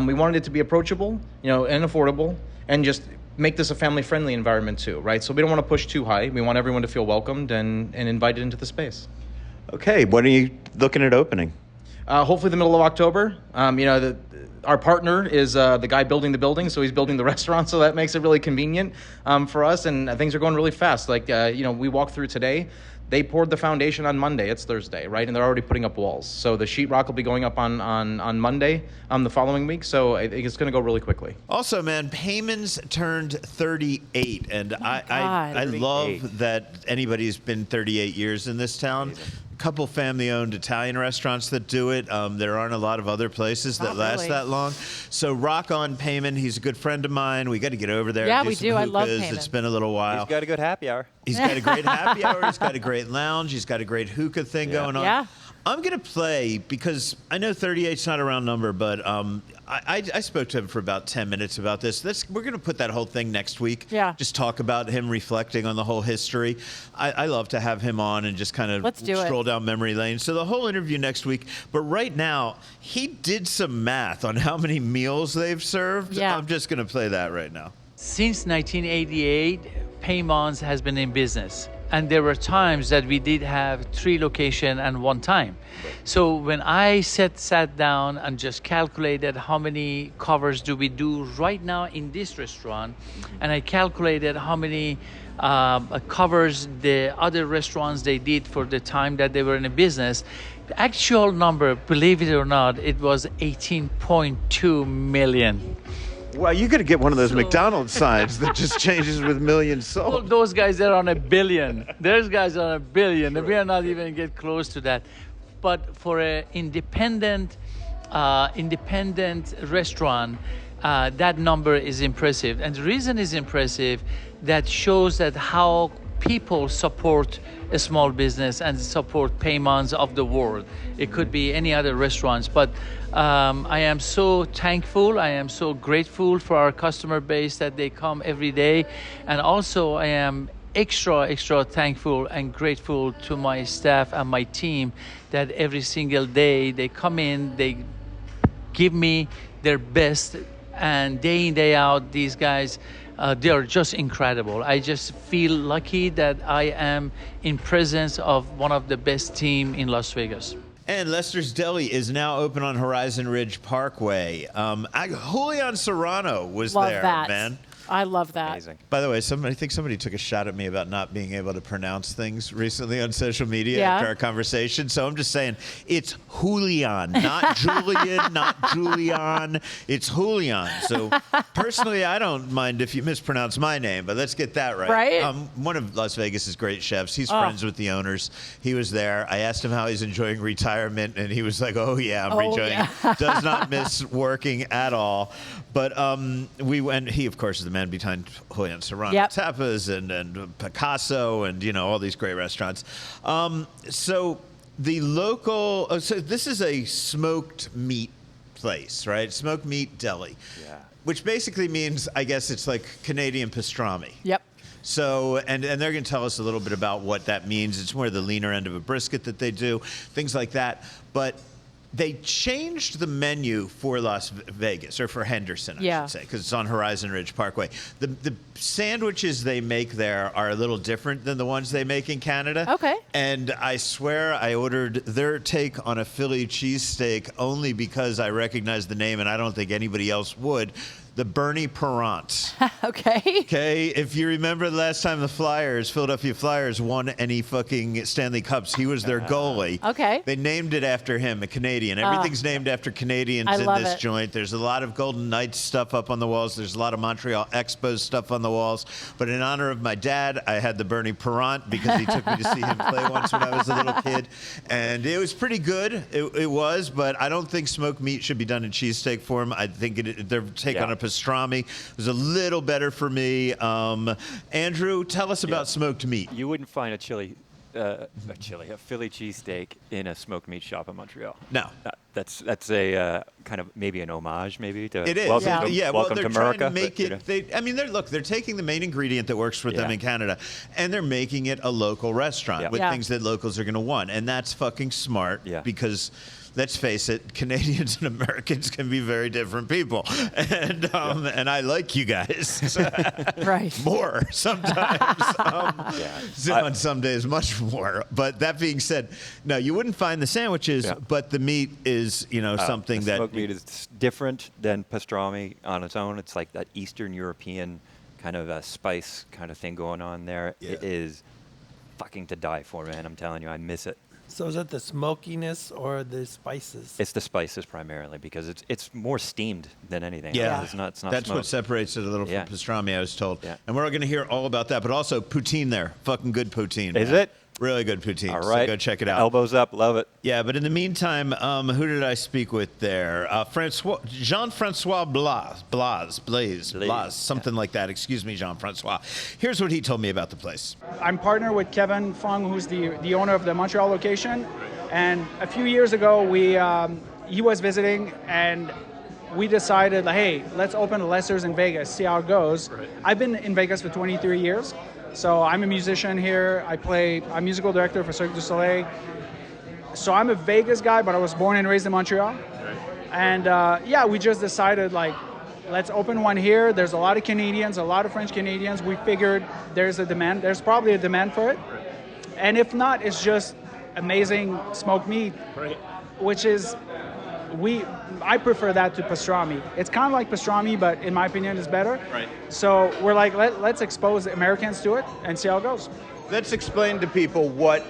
We wanted it to be approachable, you know, and affordable, and just make this a family-friendly environment too, right? So we don't want to push too high. We want everyone to feel welcomed and invited into the space. Okay, when are you looking at opening? Hopefully the middle of October. You know, our partner is the guy building the building, so he's building the restaurant, so that makes it really convenient for us, and things are going really fast. Like, you know, we walked through today. They poured the foundation on Monday. It's Thursday, right? And they're already putting up walls. So the sheetrock will be going up on Monday, the following week. So I think it's going to go really quickly. Also, man, Paymon's turned 38, and I love that anybody's been 38 years in this town. Amazing. Couple family-owned Italian restaurants that do it. There aren't a lot of other places that last that long. So rock on Paymon. He's a good friend of mine. We got to get over there. Yeah, do we some do. hookahs. I love Paymon. It's been a little while. He's got a good happy hour. He's got a great happy hour. He's got a great lounge. He's got a great hookah thing going on. Yeah. I'm going to play because I know 38's not a round number, but I spoke to him for about 10 minutes about this. We're going to put that whole thing next week. Yeah. Just talk about him reflecting on the whole history. I love to have him on and just kind of stroll down memory lane. So the whole interview next week. But right now, he did some math on how many meals they've served. Yeah. I'm just going to play that right now. Since 1988, Paymon's has been in business. And there were times that we did have 3 locations at one time. So when I sat down and just calculated how many covers do we do right now in this restaurant, and I calculated how many covers the other restaurants they did for the time that they were in a business, the actual number, believe it or not, it was 18.2 million. Well, you got to get one of those McDonald's signs that just changes with millions sold. Well, those guys are on $1 billion. Those guys are on $1 billion. We are not even get close to that. But for an independent restaurant, that number is impressive. And the reason is impressive, that shows that how people support a small business and support Paymon's of the world. It could be any other restaurants, but I am so thankful, I am so grateful for our customer base that they come every day, and also I am extra thankful and grateful to my staff and my team that every single day they come in, they give me their best, and day in, day out, these guys, they are just incredible. I just feel lucky that I am in presence of one of the best team in Las Vegas. And Lester's Deli is now open on Horizon Ridge Parkway. Julian Serrano was Love there, that. man. I love that. Amazing. By the way, I think somebody took a shot at me about not being able to pronounce things recently on social media Yeah. after our conversation. So I'm just saying, it's Julian, not Julian, not Julian. It's Julian. So personally, I don't mind if you mispronounce my name, but let's get that right. Right? One of Las Vegas's great chefs. He's friends with the owners. He was there. I asked him how he's enjoying retirement, and he was like, "Oh yeah, I'm enjoying. Yeah. Does not miss working at all." But we went. He, of course, is the man behind Julian Serrano Tapas and Picasso and all these great restaurants. So the local. So this is a smoked meat place, right? Smoked meat deli. Yeah. Which basically means, I guess, it's like Canadian pastrami. Yep. So, and they're going to tell us a little bit about what that means. It's more the leaner end of a brisket that they do, things like that. But they changed the menu for Las Vegas, or for Henderson, I should say, because it's on Horizon Ridge Parkway. The sandwiches they make there are a little different than the ones they make in Canada. Okay. And I swear I ordered their take on a Philly cheesesteak only because I recognized the name, and I don't think anybody else would. The Bernie Perrant. Okay. Okay, if you remember the last time the Philadelphia Flyers won any fucking Stanley Cups, he was their goalie. Okay. They named it after him, a Canadian. Everything's named after Canadians in this joint. There's a lot of Golden Knights stuff up on the walls. There's a lot of Montreal Expos stuff on the walls. But in honor of my dad, I had the Bernie Perrant because he took me to see him play once when I was a little kid. And it was pretty good. It was, but I don't think smoked meat should be done in cheesesteak form. I think their take on a pastrami was a little better for me. Andrew, tell us about smoked meat. You wouldn't find a Philly cheesesteak in a smoked meat shop in Montreal. No. That's a kind of maybe an homage, maybe to it is. Welcome Well, to they're America. trying to make it. They're taking the main ingredient that works for them in Canada, and they're making it a local restaurant with things that locals are going to want, and that's fucking smart. Because let's face it, Canadians and Americans can be very different people, and I like you guys more sometimes. On some days, much more. But that being said, no, you wouldn't find the sandwiches, but the meat is something that smoked meat is different than pastrami on its own. It's like that Eastern European kind of a spice kind of thing going on there. Yeah. It is fucking to die for, man. I'm telling you, I miss it. So is it the smokiness or the spices? It's the spices primarily because it's more steamed than anything. Yeah, it's not that's smoked. what separates it a little from pastrami, I was told. Yeah. And we're going to hear all about that, but also poutine there. Fucking good poutine. Is man. it? Really good poutine. All right. So go check it out. Elbows up. Love it. Yeah, but in the meantime, who did I speak with there? Jean-Francois Blais, something like that. Excuse me, Jean-Francois. Here's what he told me about the place. I'm partnered with Kevin Fong, who's the owner of the Montreal location. And a few years ago, he was visiting, and we decided, like, hey, let's open a Lester's in Vegas, see how it goes. Right. I've been in Vegas for 23 years, so I'm a musician here. I'm musical director for Cirque du Soleil. So I'm a Vegas guy, but I was born and raised in Montreal. Right. And we just decided, like, let's open one here. There's a lot of Canadians, a lot of French Canadians. We figured there's probably a demand for it. Right. And if not, it's just amazing smoked meat, right, which is, I prefer that to pastrami. It's kind of like pastrami, but in my opinion, it's better. Right. So we're like, let's expose Americans to it and see how it goes. Let's explain to people what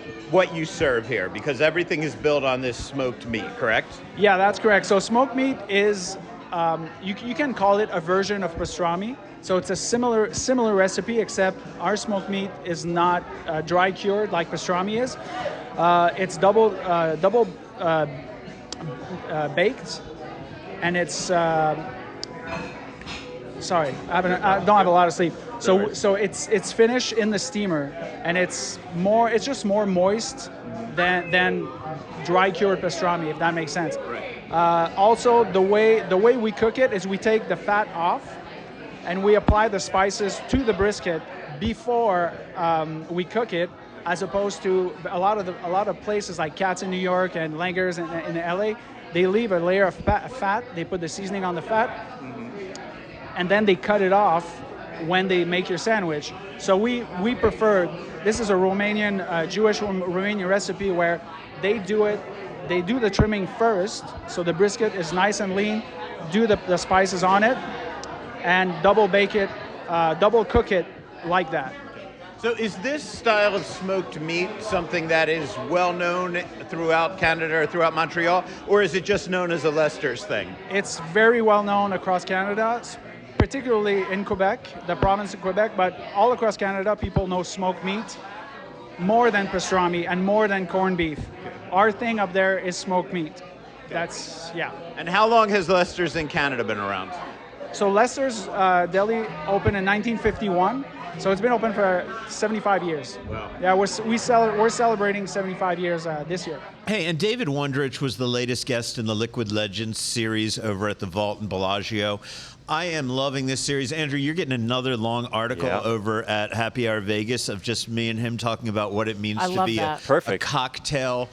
you serve here, because everything is built on this smoked meat, correct? Yeah, that's correct. So smoked meat is, you can call it a version of pastrami. So it's a similar recipe, except our smoked meat is not dry cured like pastrami is. It's double baked, and it's sorry, I don't have a lot of sleep. So it's finished in the steamer, and it's just more moist than dry cured pastrami, if that makes sense. Right. Also, the way we cook it is we take the fat off, and we apply the spices to the brisket before we cook it, as opposed to a lot of places like Katz in New York and Langer's in LA. They leave a layer of fat. They put the seasoning on the fat, and then they cut it off when they make your sandwich. So we prefer, this is a Romanian, Jewish Romanian recipe where they do the trimming first, so the brisket is nice and lean, do the spices on it, and double bake it, double cook it like that. So is this style of smoked meat something that is well known throughout Canada or throughout Montreal, or is it just known as a Lester's thing? It's very well known across Canada, particularly in Quebec, the province of Quebec, but all across Canada, people know smoked meat more than pastrami and more than corned beef. Our thing up there is smoked meat. That's, yeah. And how long has Lester's in Canada been around? So Lester's Deli opened in 1951. So it's been open for 75 years. Wow. Yeah, we're celebrating 75 years this year. Hey, and David Wondrich was the latest guest in the Liquid Legends series over at the Vault in Bellagio. I am loving this series. Andrew, you're getting another long article over at Happy Hour Vegas of just me and him talking about what it means to be a cocktail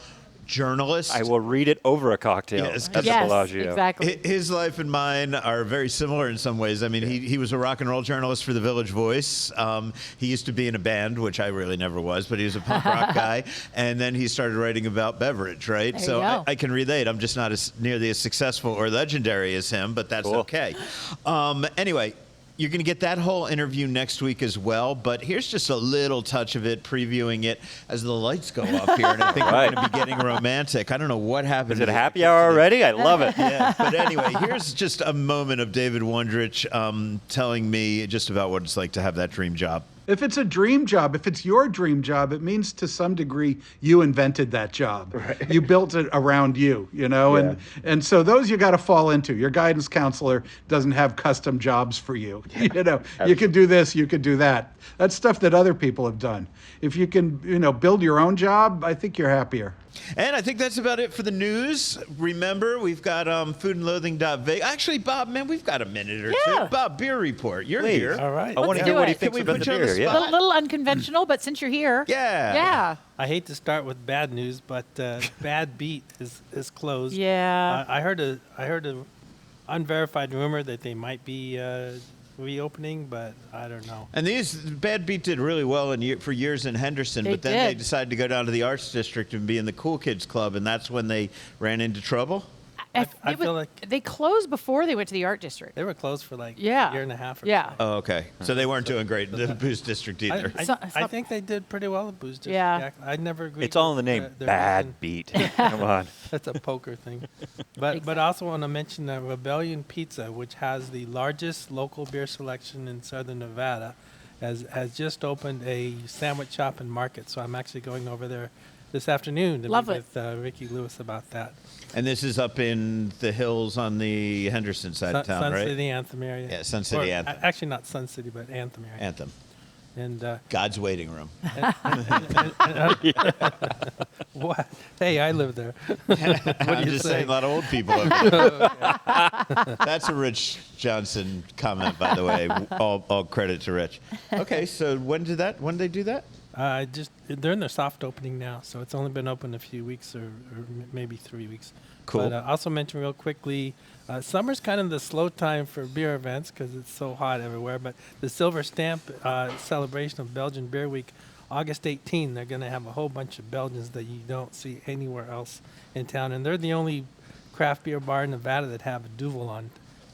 journalist. I will read it over a cocktail at the Bellagio. Exactly. His life and mine are very similar in some ways. I mean, he was a rock and roll journalist for the Village Voice. He used to be in a band, which I really never was, but he was a punk rock guy. And then he started writing about beverage, right? There So I can relate. I'm just not nearly as successful or legendary as him, but that's okay. Anyway, you're going to get that whole interview next week as well, but here's just a little touch of it, previewing it as the lights go off here, and I think we're going to be getting romantic. I don't know what happened. Is it a happy hour already? I love it. Yeah, but anyway, here's just a moment of David Wondrich telling me just about what it's like to have that dream job. If it's a dream job, if it's your dream job, it means to some degree you invented that job. Right. You built it around you, you know, and so those you got to fall into. Your guidance counselor doesn't have custom jobs for you. You know, you could do this, you could do that. That's stuff that other people have done. If you can, you know, build your own job, I think you're happier. And I think that's about it for the news. Remember, we've got foodandloathing.vegas. Actually, Bob, man, we've got a minute or two. Bob, beer report. You're here. All right. I want to hear what he thinks about the beer. A little unconventional, but since you're here. Yeah. I hate to start with bad news, but Bad Beat is closed. Yeah. I heard a unverified rumor that they might be reopening, but I don't know. And Bad Beat did really well for years in Henderson, but then they decided to go down to the Arts District and be in the Cool Kids Club, and that's when they ran into trouble. I feel like they closed before they went to the Art District. They were closed for like a year and a half or so. Oh, okay. So they weren't doing great in the Booze District either. I think they did pretty well in Booze District. Yeah. I never agreed. It's all in the name. Bad Beat. Come on. That's a poker thing. But I also want to mention that Rebellion Pizza, which has the largest local beer selection in Southern Nevada, has just opened a sandwich shop and market. So I'm actually going over there this afternoon to meet with Ricky Lewis about that. And this is up in the hills on the Henderson side of town, Sun right? City, Anthem area. Yeah, Sun City, Anthem. Actually, not Sun City, but Anthem area. Anthem. And God's waiting room. what? Hey, I live there. I'm just saying, a lot of old people over there. That's a Rich Johnson comment, by the way. All credit to Rich. Okay, so when did they do that? They're in their soft opening now, so it's only been open a few weeks or maybe 3 weeks. Cool. But also mention real quickly, summer's kind of the slow time for beer events because it's so hot everywhere. But the Silver Stamp celebration of Belgian Beer Week, August 18, they're going to have a whole bunch of Belgians that you don't see anywhere else in town. And they're the only craft beer bar in Nevada that have a Duvel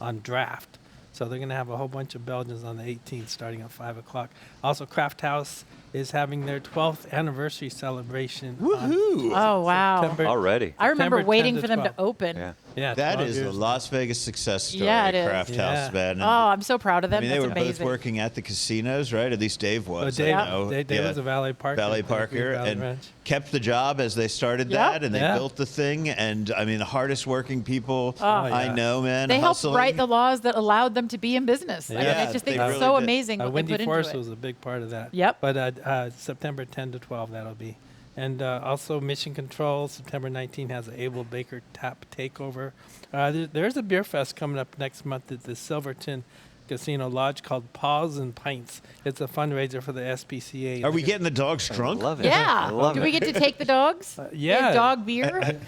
on draft. So they're going to have a whole bunch of Belgians on the 18th starting at 5 o'clock. Also, Craft House is having their 12th anniversary celebration. Woohoo! Oh, wow. Already. I remember September waiting 10 for to them to 12. open. Yeah, That 12 is a years. Las Vegas success story. Yeah, it is. Craft House, man. Oh, I'm so proud of them. I mean, they That's were amazing. both working at the casinos, right? At least Dave was. Dave, I know. Dave was a valet parker. Valet parker, Valley and Ranch. kept the job as they started Yep. that, and they Yeah. built the thing. And I mean, the hardest working people I yeah. know, man. They helped hustling. write the laws that allowed them to be in business. I mean, Yeah, I just think they it's really so did. amazing what they Wendy put into Forrest it. was a big part of that. Yep. But September 10 to 12, that'll be. And also Mission Control, September 19 has an Abel Baker Tap Takeover. There's a beer fest coming up next month at the Silverton Casino Lodge called Paws and Pints. It's a fundraiser for the SPCA. Are we getting the dogs drunk? Love it. Yeah. I love Do it. we get to take the dogs? yeah. Get dog beer?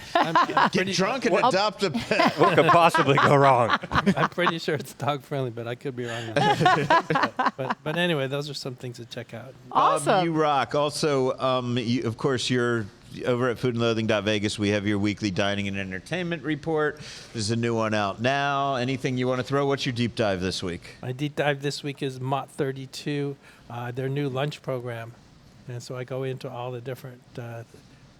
Get drunk and adopt a pet. What could possibly go wrong? I'm pretty sure it's dog friendly, but I could be wrong. On that. but anyway, those are some things to check out. Awesome. You rock. Also, of course, you're over at foodandloathing.vegas. We have your weekly dining and entertainment report. There's a new one out now. Anything you want to throw? What's your deep dive this week? My deep dive this week is Mott 32, their new lunch program. And so I go into all the different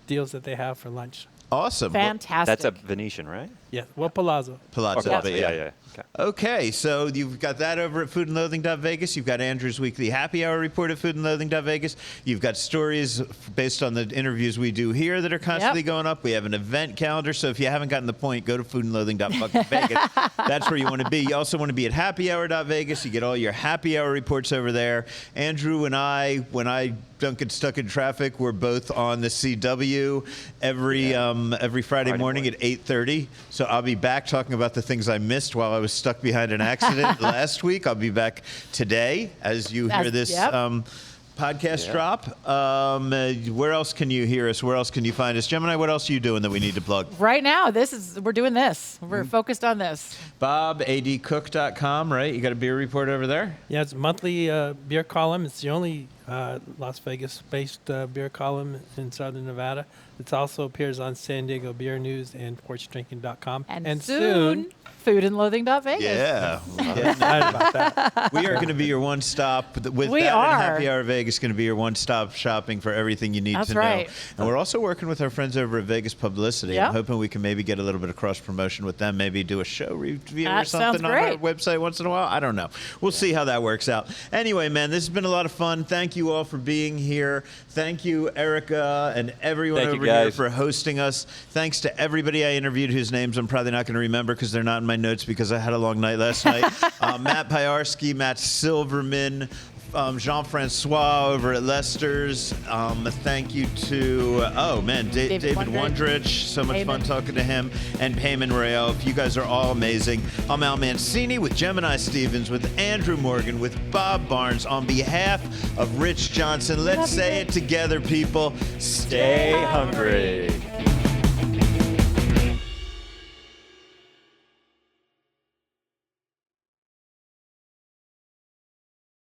deals that they have for lunch. Awesome. Fantastic. That's a Venetian, right? Yeah, well, Palazzo. Palazzo, Or but yeah. Okay. Okay, so you've got that over at foodandloathing.vegas. You've got Andrew's weekly happy hour report at foodandloathing.vegas. You've got stories based on the interviews we do here that are constantly going up. We have an event calendar, so if you haven't gotten the point, go to foodandloathing.vegas. That's where you want to be. You also want to be at happyhour.vegas. You get all your happy hour reports over there. Andrew and I, when I don't get stuck in traffic, we're both on the CW every Friday morning at 8:30. So I'll be back talking about the things I missed while I was stuck behind an accident last week. I'll be back today as you hear this podcast drop. Where else can you hear us? Where else can you find us? Gemini, what else are you doing that we need to plug? Right now, we're doing this. We're focused on this. Bob, adcook.com, right? You got a beer report over there? Yeah, it's a monthly beer column. It's the only Las Vegas-based beer column in Southern Nevada. It also appears on San Diego Beer News and porchdrinking.com. And soon, foodandloathing.vegas. Yeah. Excited about that. We are going to be your one-stop. With We that are. and Happy Hour Vegas going to be your one-stop shopping for everything you need That's to right. know. And we're also working with our friends over at Vegas Publicity. Yeah. I'm hoping we can maybe get a little bit of cross-promotion with them, maybe do a show review or That sounds something on our great. website once in a while. I don't know. We'll see how that works out. Anyway, man, this has been a lot of fun. Thank you all for being here. Thank you, Erica, and everyone Thank you, over here guys. for hosting us. Thanks to everybody I interviewed whose names I'm probably not going to remember because they're not in my notes because I had a long night last night. Matt Piearski, Matt Silverman, Jean-Francoise over at Lester's. Thank you to, David Wondrich. So much fun talking to him. And Paymon Raoff. You guys are all amazing. I'm Al Mancini with Gemini Stevens, with Andrew Morgan, with Bob Barnes. On behalf of Rich Johnson, let's say it together, people. Stay hungry.